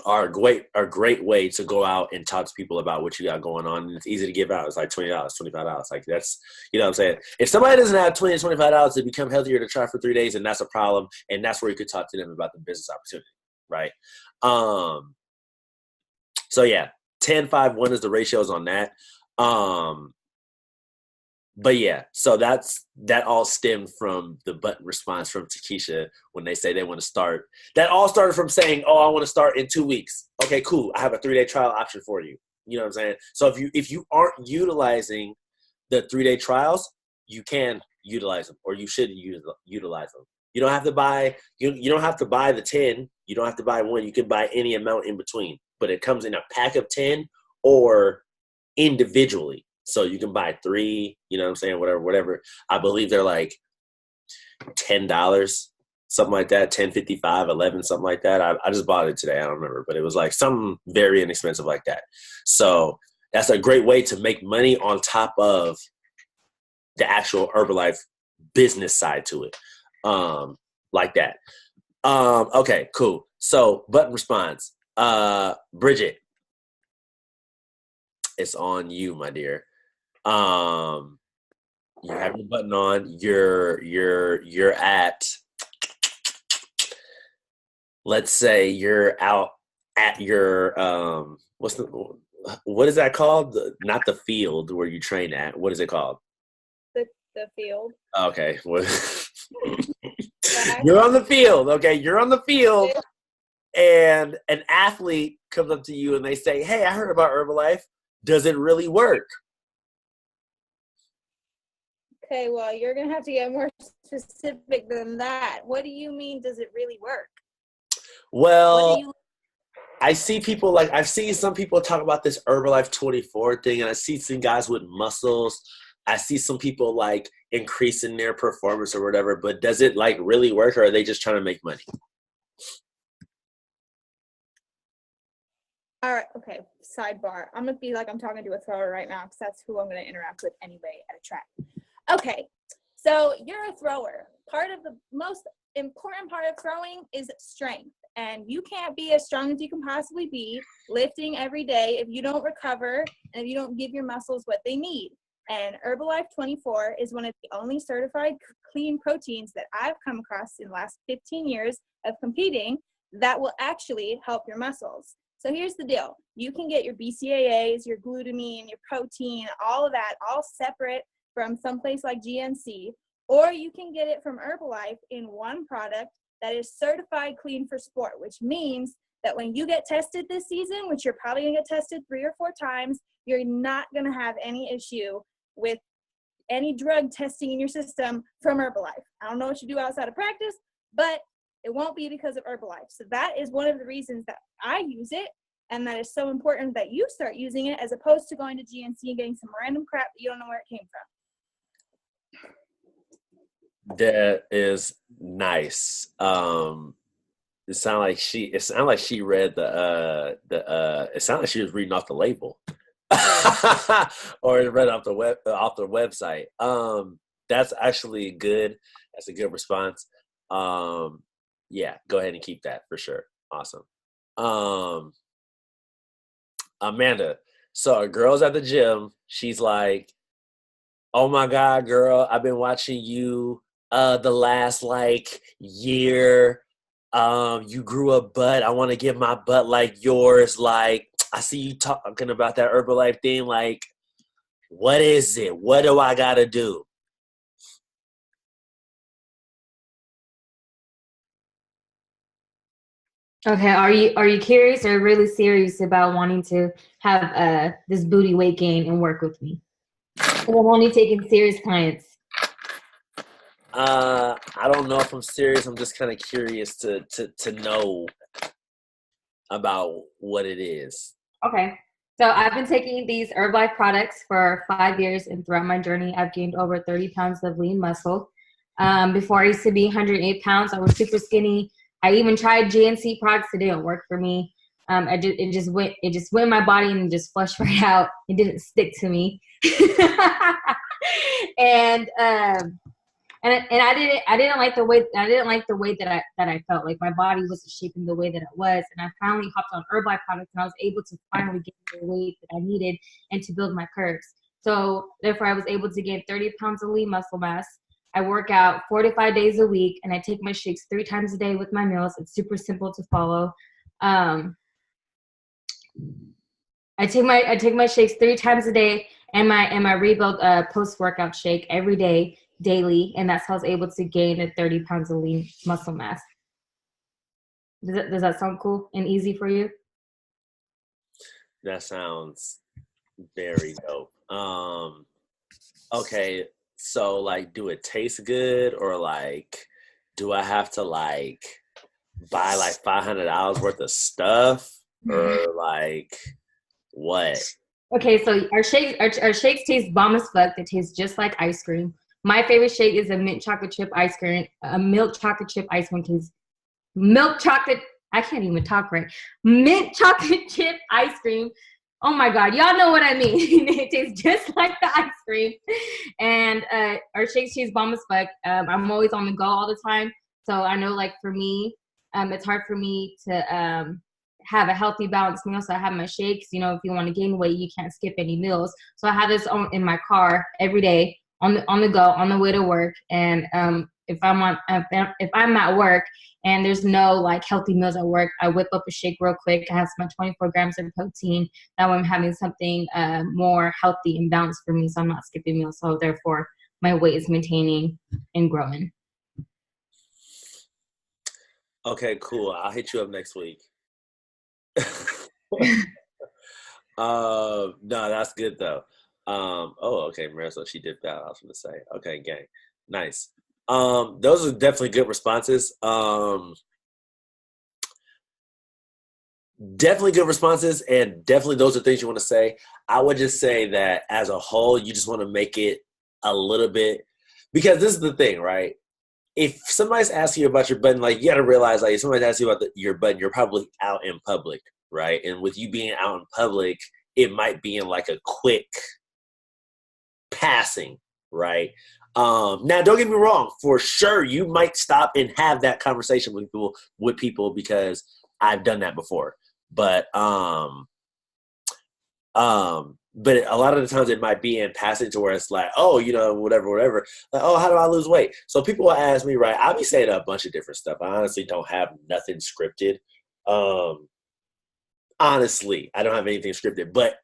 are a great way to go out and talk to people about what you got going on. And it's easy to give out. It's like $20, $25. Like that's, you know what I'm saying? If somebody doesn't have $20 to $25 to become healthier to try for 3 days, and that's a problem. And that's where you could talk to them about the business opportunity. Right. So yeah, 10-5-1 is the ratios on that. But yeah, so that all stemmed from the button response from Takesha when they say they want to start. That all started from saying, "Oh, I want to start in 2 weeks." Okay, cool. I have a 3-day trial option for you. You know what I'm saying? So if you aren't utilizing the 3-day trials, you can utilize them, or you should utilize them. You don't have to buy you don't have to buy the 10. You don't have to buy one. You can buy any amount in between, but it comes in a pack of 10 or individually. So you can buy 3, you know what I'm saying, whatever. I believe they're like $10, something like that, $10.55, $11, something like that. I just bought it today. I don't remember, but it was like something very inexpensive like that. So that's a great way to make money on top of the actual Herbalife business side to it, like that. Okay, cool. So button response. Bridget, it's on you, my dear. You have your button on. You're at, let's say you're out at your what is that called? Not the field where you train at. What is it called? The field. Okay. You're on the field. Okay, you're on the field, and an athlete comes up to you and they say, "Hey, I heard about Herbalife. Does it really work?" Okay, well, you're going to have to get more specific than that. What do you mean, does it really work? Well, I've seen some people talk about this Herbalife 24 thing, and I see some guys with muscles. I see some people like increasing their performance or whatever, but does it like really work, or are they just trying to make money? All right, okay, sidebar. I'm going to be like I'm talking to a thrower right now because that's who I'm going to interact with anyway at a track. Okay, so you're a thrower. Part of the most important part of throwing is strength. And you can't be as strong as you can possibly be lifting every day if you don't recover and if you don't give your muscles what they need. And Herbalife 24 is one of the only certified clean proteins that I've come across in the last 15 years of competing that will actually help your muscles. So here's the deal. You can get your BCAAs, your glutamine, your protein, all of that, all separate from someplace like GNC, or you can get it from Herbalife in one product that is certified clean for sport, which means that when you get tested this season, which you're probably gonna get tested 3 or 4 times, you're not gonna have any issue with any drug testing in your system from Herbalife. I don't know what you do outside of practice, but it won't be because of Herbalife. So that is one of the reasons that I use it, and that is so important that you start using it as opposed to going to GNC and getting some random crap that you don't know where it came from. That is nice. It sounded like she read it sounded like she was reading off the label. Or read off the website. That's actually good. That's a good response. Yeah, go ahead and keep that for sure. Awesome. Amanda, so a girl's at the gym. She's like, "Oh my God, girl, I've been watching you the last like year. You grew a butt. I want to get my butt like yours. Like, I see you talking about that Herbalife thing. Like, What is it? What do I gotta do? Okay, are you curious or really serious about wanting to have this booty weight gain and work with me? 'Cause I'm only taking serious clients. I don't know if I'm serious. I'm just kind of curious to know about what it is. Okay. So I've been taking these Herbalife products for 5 years, and throughout my journey, I've gained over 30 pounds of lean muscle. Before I used to be 108 pounds. I was super skinny. I even tried GNC products. It didn't work for me. It just went in my body and just flushed right out. It didn't stick to me. and and I didn't like the way that I felt. Like my body wasn't shaping the way that it was. And I finally hopped on Herbalife products, and I was able to finally get the weight that I needed and to build my curves. So therefore I was able to gain 30 pounds of lean muscle mass. I work out 4 to 5 days a week, and I take my shakes 3 times a day with my meals. It's super simple to follow. I take my shakes 3 times a day, and my Rebuild post workout shake every day, daily, and that's how I was able to gain the 30 pounds of lean muscle mass. Does that sound cool and easy for you? That sounds very dope. Okay, so like, do it taste good, or like, do I have to like buy like $500 worth of stuff, or like what? Okay, so our shakes taste bomb as fuck. They taste just like ice cream. My favorite shake is a mint chocolate chip ice cream, a milk chocolate chip ice cream. Cause milk chocolate, I can't even talk right. Mint chocolate chip ice cream. Oh my God, y'all know what I mean. It tastes just like the ice cream. And our shakes taste bomb as fuck. I'm always on the go all the time. So I know, like, for me, it's hard for me to have a healthy balanced meal. So I have my shakes. You know, if you want to gain weight, you can't skip any meals. So I have this in my car every day on the go, on the way to work. And if I'm at work and there's no like healthy meals at work, I whip up a shake real quick. It has my 24 grams of protein. That way I'm having something more healthy and balanced for me. So I'm not skipping meals. So therefore my weight is maintaining and growing. Okay, cool. I'll hit you up next week. No, that's good though. Okay, Marisol, she did that. I was gonna say. Okay, gang. Nice. Those are definitely good responses. Definitely good responses, and definitely those are things you want to say. I would just say that as a whole, you just want to make it a little bit, because this is the thing, right? If somebody's asking you about your button, like, you got to realize, like, if somebody's asking you about your button, you're probably out in public, right? And with you being out in public, it might be in like a quick passing, right? Now, don't get me wrong. For sure, you might stop and have that conversation with people because I've done that before. But but a lot of the times it might be in passing to where it's like, oh, you know, whatever. Like, oh, how do I lose weight? So people will ask me, right? I'll be saying a bunch of different stuff. I honestly don't have nothing scripted. Honestly, I don't have anything scripted. But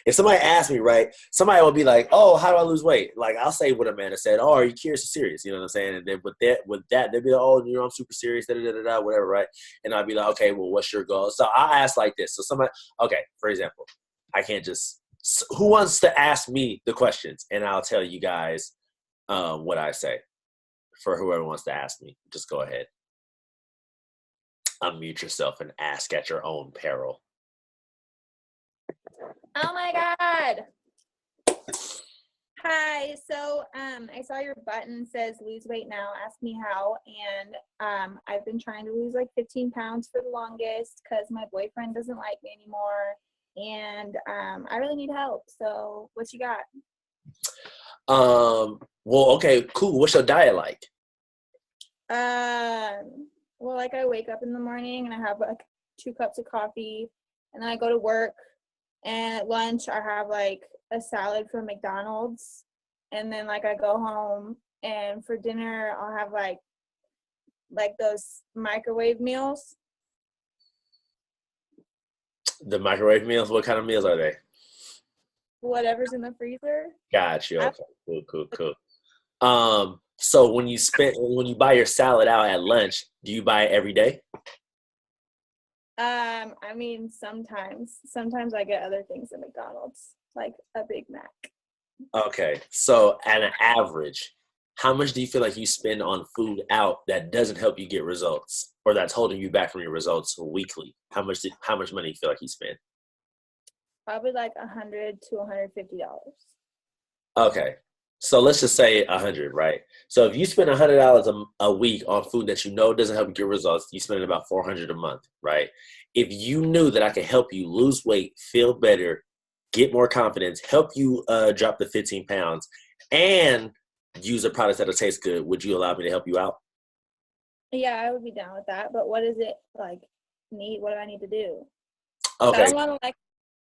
if somebody asks me, right, somebody will be like, oh, how do I lose weight? Like, I'll say what Amanda said. Oh, are you curious or serious? You know what I'm saying? And then with that, they'll be like, oh, you know, I'm super serious, whatever, right? And I'll be like, okay, well, what's your goal? So I'll ask like this. So somebody, okay, for example, I can't just, who wants to ask me the questions? And I'll tell you guys what I say. For whoever wants to ask me, just go ahead. Unmute yourself and ask at your own peril. Oh my God. Hi. So I saw your button says lose weight now. Ask me how. And I've been trying to lose like 15 pounds for the longest because my boyfriend doesn't like me anymore. And I really need help. So what you got? Well, okay, cool. What's your diet like? Well, like I wake up in the morning and I have like 2 cups of coffee, and then I go to work, and at lunch I have like a salad from McDonald's, and then like I go home, and for dinner I'll have like those microwave meals. The microwave meals? What kind of meals are they? whatever's in the freezer. Got you. Okay. Cool. So when you buy your salad out at lunch, do you buy it every day? I mean, sometimes I get other things at McDonald's, like a Big Mac. Okay. So at an average, how much do you feel like you spend on food out that doesn't help you get results, or that's holding you back from your results weekly? How much money do you feel like you spend? Probably like $100 to $150. Okay. So let's just say 100, right? So if you spend $100 a week on food that you know doesn't help you get results, you spend about $400 a month, right? If you knew that I could help you lose weight, feel better, get more confidence, help you drop the 15 pounds, and use a product that'll taste good, would you allow me to help you out? Yeah, I would be down with that. But what is it like need? What do I need to do? Okay. I don't want to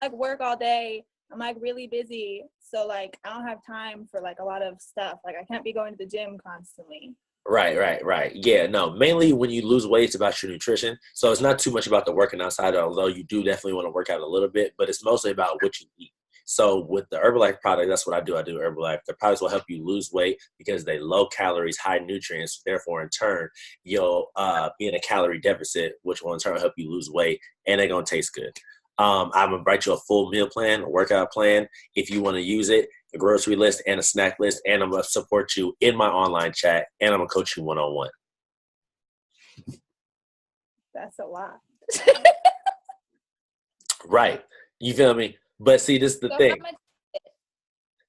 like work all day. I'm like really busy. So like I don't have time for like a lot of stuff. Like I can't be going to the gym constantly. Right. Yeah, no, mainly when you lose weight, it's about your nutrition. So it's not too much about the working outside, although you do definitely want to work out a little bit, but it's mostly about what you eat. So with the Herbalife product, that's what I do. I do Herbalife. The products will help you lose weight because they low calories, high nutrients. Therefore, in turn, you'll be in a calorie deficit, which will in turn help you lose weight, and they're going to taste good. I'm going to write you a full meal plan, a workout plan, if you want to use it, a grocery list and a snack list, and I'm going to support you in my online chat, and I'm going to coach you one-on-one. That's a lot. Right. You feel me? But see, this is the thing.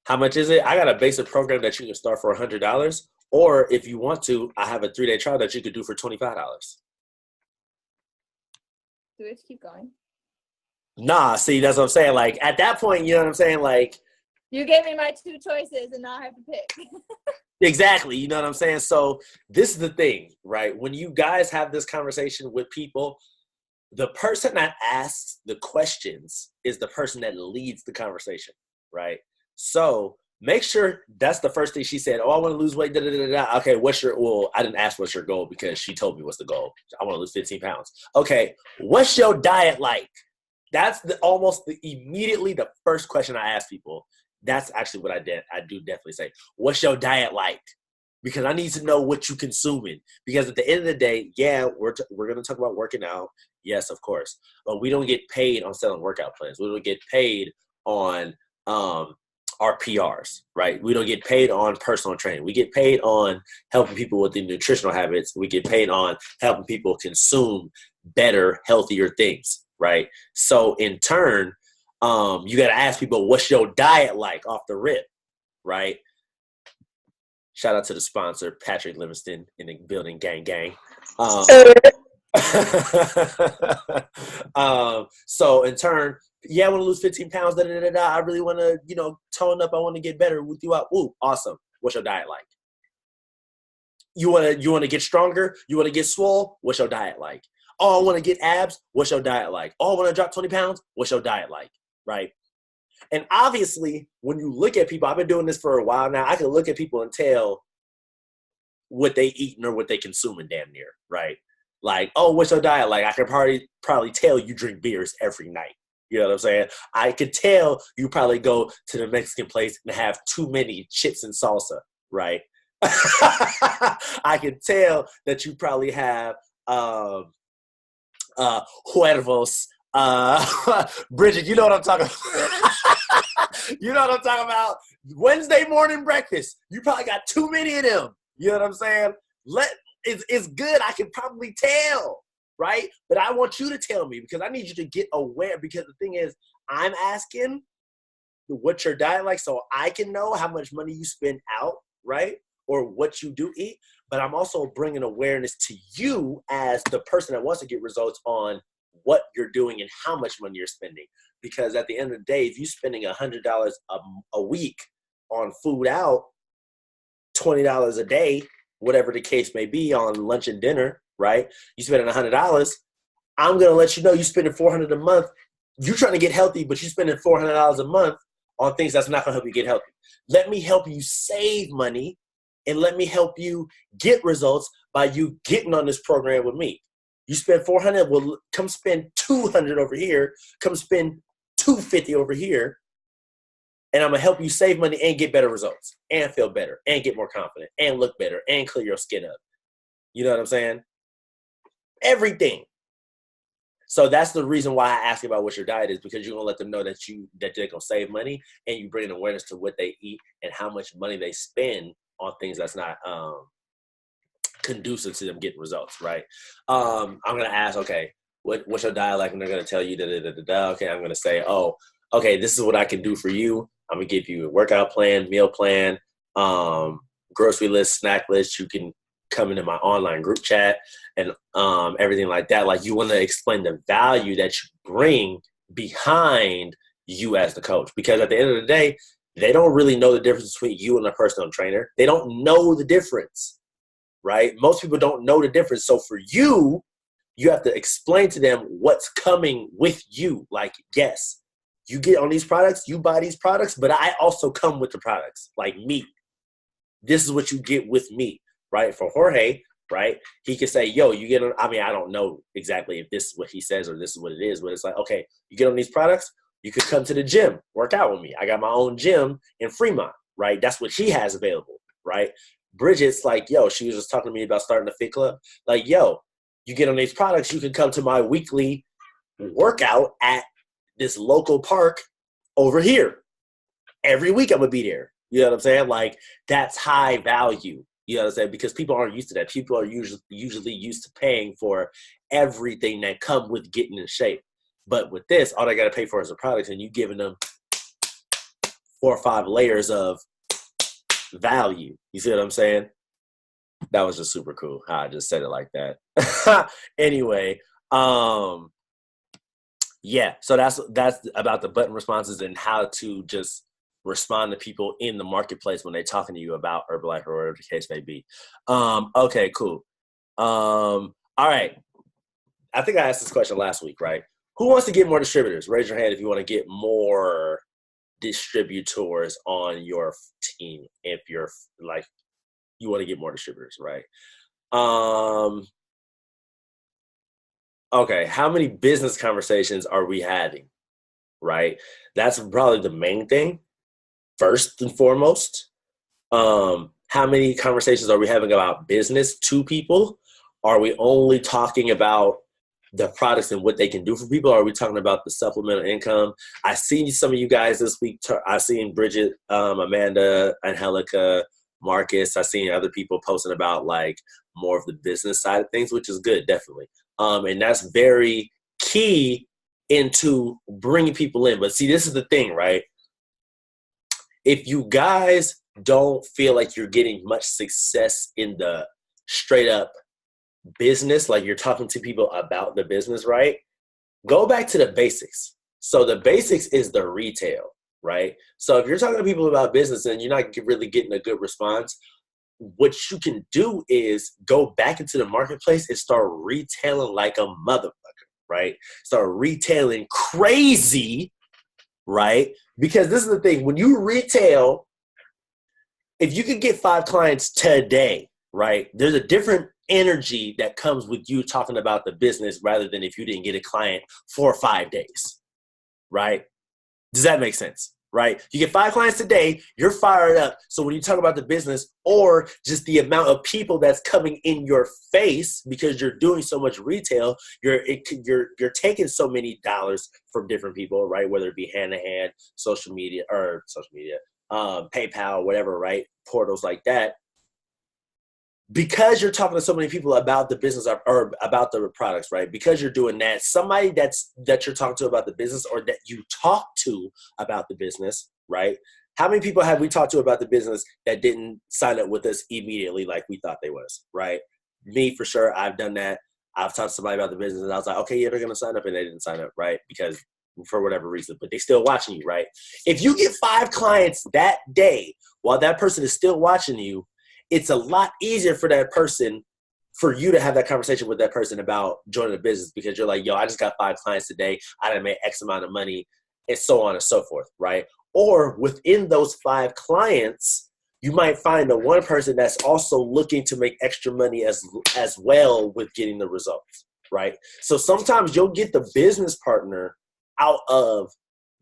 How much is it? I got a basic program that you can start for $100, or if you want to, I have a 3-day trial that you could do for $25. Do we have to keep going? Nah, see, that's what I'm saying. Like, at that point, you know what I'm saying? Like, you gave me my 2 choices and now I have to pick. exactly. You know what I'm saying? So this is the thing, right? When you guys have this conversation with people, the person that asks the questions is the person that leads the conversation, right? So make sure that's the first thing she said. Oh, I want to lose weight. Okay, I didn't ask what's your goal because she told me what's the goal. I want to lose 15 pounds. Okay, what's your diet like? That's immediately the first question I ask people. That's actually what I did. I do definitely say, what's your diet like? Because I need to know what you're consuming. Because at the end of the day, yeah, we're going to talk about working out. Yes, of course. But we don't get paid on selling workout plans. We don't get paid on our PRs, right? We don't get paid on personal training. We get paid on helping people with the nutritional habits. We get paid on helping people consume better, healthier things, right? So in turn, you got to ask people, what's your diet like off the rip, right? Shout out to the sponsor, Patrick Livingston in the building, gang. So in turn, yeah, I want to lose 15 pounds. I really want to, tone up. I want to get better with you out. Ooh, awesome. What's your diet like? You want to get stronger? You want to get swole? What's your diet like? Oh, I want to get abs. What's your diet like? Oh, I want to drop 20 pounds. What's your diet like? Right. And obviously, when you look at people, I've been doing this for a while now. I can look at people and tell what they eating or what they consuming damn near, right? Like, oh, what's your diet like? I can probably tell you drink beers every night. You know what I'm saying? I could tell you probably go to the Mexican place and have too many chips and salsa, right? I can tell that you probably have huevos. Bridget, you know what I'm talking about. You know what I'm talking about. Wednesday morning breakfast. You probably got too many of them. You know what I'm saying? It's good. I can probably tell, right? But I want you to tell me because I need you to get aware. Because the thing is, I'm asking what's your diet like so I can know how much money you spend out, right? Or what you do eat. But I'm also bringing awareness to you as the person that wants to get results on what you're doing and how much money you're spending. Because at the end of the day, if you're spending $100 a week on food out, $20 a day, whatever the case may be, on lunch and dinner, right? You spending $100. I'm going to let you know you spending $400 a month. You're trying to get healthy, but you're spending $400 a month on things that's not going to help you get healthy. Let me help you save money and let me help you get results by you getting on this program with me. You spend $400, well, come spend $200 over here. Come spend $250 over here. And I'm going to help you save money and get better results and feel better and get more confident and look better and clear your skin up. You know what I'm saying? Everything. So that's the reason why I ask about what your diet is, because you're going to let them know that they're going to save money, and you bring awareness to what they eat and how much money they spend on things that's not conducive to them getting results, right? I'm going to ask, okay, what's your diet like? And they're going to tell you, okay, I'm going to say, oh, okay, this is what I can do for you. I'm going to give you a workout plan, meal plan, grocery list, snack list. You can come into my online group chat and everything like that. Like, you want to explain the value that you bring behind you as the coach, because at the end of the day, they don't really know the difference between you and a personal trainer. They don't know the difference, right? Most people don't know the difference. So for you, you have to explain to them what's coming with you. Like, yes, you get on these products, you buy these products, but I also come with the products, like me. This is what you get with me, right? For Jorge, right, he could say, yo, you get on, I mean, I don't know exactly if this is what he says or this is what it is, but it's like, okay, you get on these products, you could come to the gym, work out with me. I got my own gym in Fremont, right? That's what she has available, right? Bridget's like, yo, she was just talking to me about starting a fit club. Like, yo, you get on these products, you can come to my weekly workout at this local park over here. Every week I'm going to be there. You know what I'm saying? Like, that's high value. You know what I'm saying? Because people aren't used to that. People are usually used to paying for everything that comes with getting in shape. But with this, all they got to pay for is the products, and you giving them 4 or 5 layers of value. You see what I'm saying? That was just super cool how I just said it like that. Anyway, yeah, so that's about the button responses and how to just respond to people in the marketplace when they're talking to you about Herbalife or whatever the case may be. Okay, cool. All right. I think I asked this question last week, right? Who wants to get more distributors? Raise your hand if you want to get more distributors on your team. If you're like, you want to get more distributors, right? Okay, how many business conversations are we having, right? That's probably the main thing, first and foremost. How many conversations are we having about business to people? Are we only talking about the products and what they can do for people? Are we talking about the supplemental income? I seen some of you guys this week. I seen Bridget, Amanda, Angelica, Marcus. I seen other people posting about like more of the business side of things, which is good, definitely. And that's very key into bringing people in. But see, this is the thing, right? If you guys don't feel like you're getting much success in the straight up business, like you're talking to people about the business, right? Go back to the basics. So the basics is the retail, right? So if you're talking to people about business and you're not really getting a good response, what you can do is go back into the marketplace and start retailing like a motherfucker, right? Start retailing crazy, right? Because this is the thing, when you retail, if you could get 5 clients today, right, there's a different energy that comes with you talking about the business rather than if you didn't get a client 4 or 5 days, right? Does that make sense? Right? You get 5 clients today, you're fired up. So when you talk about the business or just the amount of people that's coming in your face because you're doing so much retail, you're taking so many dollars from different people, right? Whether it be hand-to-hand, social media, PayPal, whatever, right? Portals like that. Because you're talking to so many people about the business or about the products, right? Because you're doing that, somebody that you're talking to about the business or that you talk to about the business, right? How many people have we talked to about the business that didn't sign up with us immediately like we thought they was, right? Me, for sure, I've done that. I've talked to somebody about the business and I was like, okay, yeah, they're going to sign up, and they didn't sign up, right? Because for whatever reason, but they're still watching you, right? If you get 5 clients that day while that person is still watching you, it's a lot easier for that person, for you to have that conversation with that person about joining the business, because you're like, yo, I just got 5 clients today. I done made X amount of money, and so on and so forth, right? Or within those 5 clients, you might find the one person that's also looking to make extra money as well with getting the results, right? So sometimes you'll get the business partner out of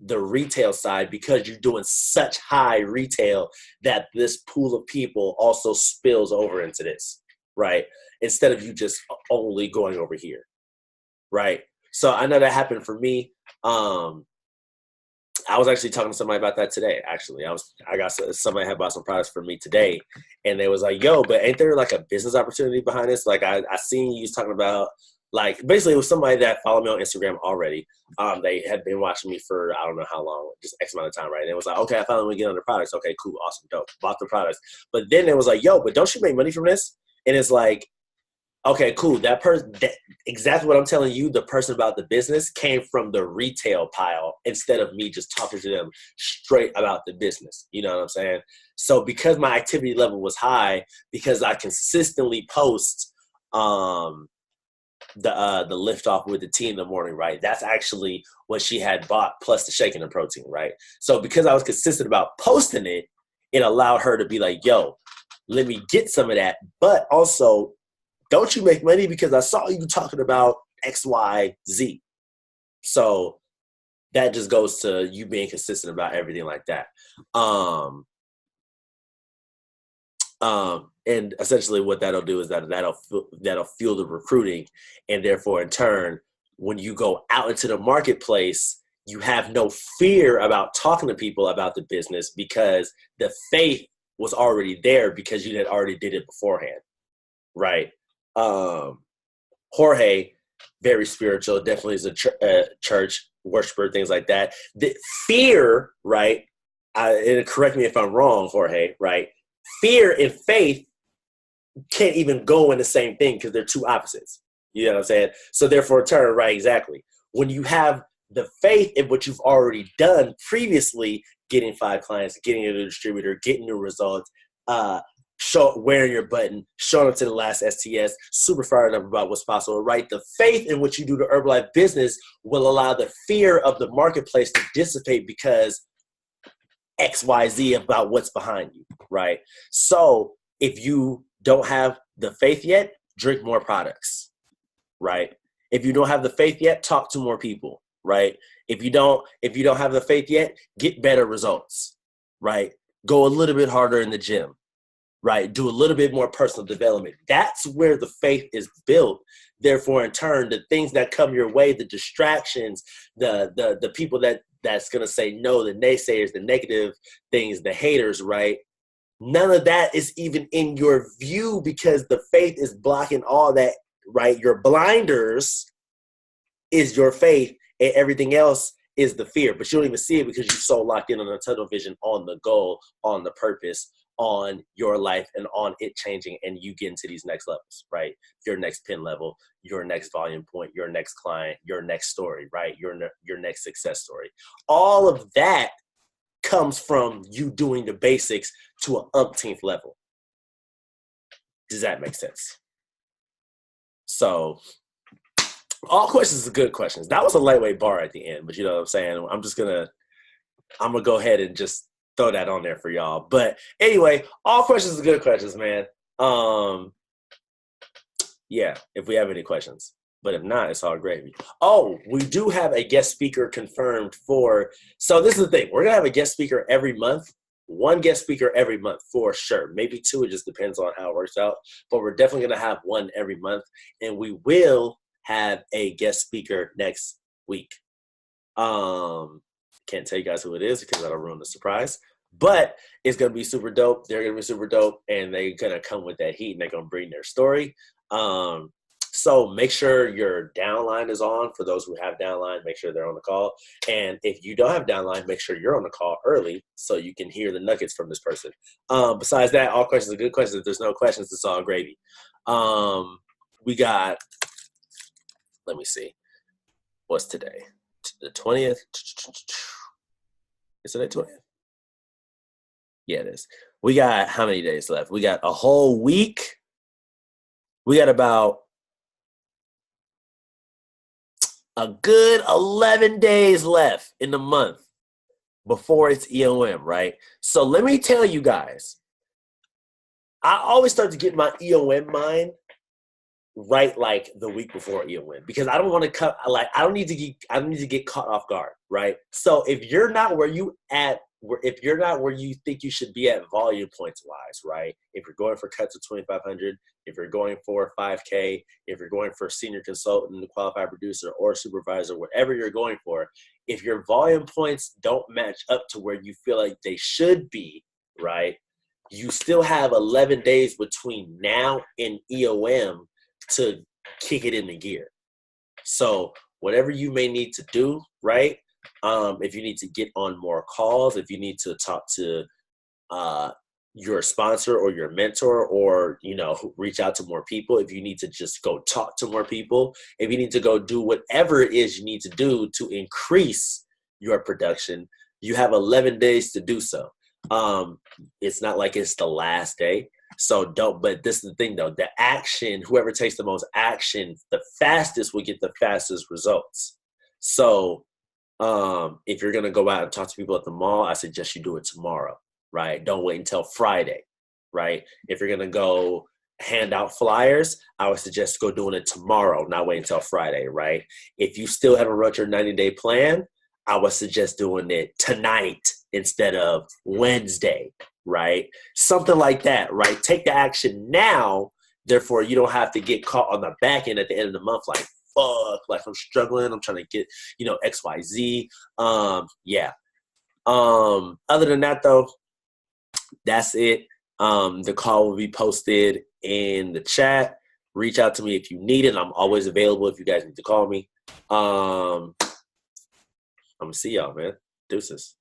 the retail side because you're doing such high retail that this pool of people also spills over into this, right? Instead of you just only going over here, right? So I know that happened for me. I was actually talking to somebody about that today. Actually, somebody had bought some products for me today, and they was like, "Yo, but ain't there like a business opportunity behind this?" Like I seen you was talking about, like, basically it was somebody that followed me on Instagram already. They had been watching me for I don't know how long, just X amount of time, right? And it was like, okay, I finally get on the products. Okay, cool, awesome, dope. Bought the products, but then it was like, "Yo, but don't you make money from this?" And it's like, okay, cool. That person, exactly what I'm telling you, the person about the business came from the retail pile instead of me just talking to them straight about the business. You know what I'm saying? So because my activity level was high, because I consistently post the lift off with the tea in the morning, right? That's actually what she had bought plus the shake and the protein, right? So because I was consistent about posting it, it allowed her to be like, yo, let me get some of that. But also, don't you make money because I saw you talking about X, Y, Z. So that just goes to you being consistent about everything like that. And essentially what that'll do is that'll fuel the recruiting, and therefore in turn, when you go out into the marketplace, you have no fear about talking to people about the business because the faith was already there because you had already did it beforehand, right? Jorge, very spiritual, definitely is a church worshiper, things like that. The fear, right? And correct me if I'm wrong, Jorge, right? Fear and faith can't even go in the same thing because they're two opposites. You know what I'm saying? So therefore, turn right, exactly. When you have the faith in what you've already done previously, getting 5 clients, getting a distributor, getting your results, wearing your button, showing up to the last STS, super fired up about what's possible, right? The faith in what you do to Herbalife business will allow the fear of the marketplace to dissipate because XYZ about what's behind you, right? So if you don't have the faith yet, drink more products, right? If you don't have the faith yet, talk to more people, right? If you don't have the faith yet, get better results, right? Go a little bit harder in the gym, right? Do a little bit more personal development. That's where the faith is built. Therefore, in turn, the things that come your way, the distractions, the people that's going to say no, the naysayers, the negative things, the haters, right? None of that is even in your view because the faith is blocking all that, right? Your blinders is your faith and everything else is the fear, but you don't even see it because you're so locked in on the tunnel vision, on the goal, on the purpose, on your life and on it changing, and you get into these next levels, right? Your next pin level, your next volume point, your next client, your next story, right? Your next success story. All of that comes from you doing the basics to an umpteenth level. Does that make sense? So all questions are good questions. That was a lightweight bar at the end, but you know what I'm saying? I'm gonna go ahead and just throw that on there for y'all. But anyway, all questions are good questions, man. Yeah, if we have any questions. But if not, it's all gravy. Oh, we do have a guest speaker confirmed so this is the thing. We're going to have a guest speaker every month. One guest speaker every month for sure. Maybe 2. It just depends on how it works out. But we're definitely going to have one every month. And we will have a guest speaker next week. Can't tell you guys who it is because that'll ruin the surprise. But it's going to be super dope. They're going to be super dope. And they're going to come with that heat. And they're going to bring their story. So make sure your downline is on. For those who have downline, make sure they're on the call. And if you don't have downline, make sure you're on the call early so you can hear the nuggets from this person. Besides that, all questions are good questions. If there's no questions, it's all gravy. We got, let me see. What's today? The 20th? Is it the 20th? Yeah, it is. We got how many days left? We got a whole week. We got about a good 11 days left in the month before it's EOM, right? So let me tell you guys, I always start to get my EOM mind right like the week before EOM, because I don't want to cut, like, I don't need to get caught off guard, right? So if you're not where you think you should be at volume points wise, right? If you're going for cuts of 2,500, if you're going for 5K, if you're going for senior consultant, qualified producer, or supervisor, whatever you're going for, if your volume points don't match up to where you feel like they should be, right? You still have 11 days between now and EOM to kick it into gear. So whatever you may need to do, right? If you need to get on more calls, if you need to talk to your sponsor or your mentor, or, you know, reach out to more people, if you need to just go talk to more people, if you need to go do whatever it is you need to do to increase your production, you have 11 days to do so. It's not like it's the last day. So but this is the thing though, the action, whoever takes the most action, the fastest will get the fastest results. So if you're going to go out and talk to people at the mall, I suggest you do it tomorrow, right? Don't wait until Friday, right? If you're going to go hand out flyers, I would suggest go doing it tomorrow, not wait until Friday, right? If you still haven't wrote your 90-day plan, I would suggest doing it tonight instead of Wednesday, right? Something like that, right? Take the action now. Therefore, you don't have to get caught on the back end at the end of the month like, fuck, like I'm struggling. I'm trying to get, you know, XYZ. Yeah. Other than that, though, that's it. The call will be posted in the chat. Reach out to me if you need it. I'm always available if you guys need to call me. I'm going to see y'all, man. Deuces.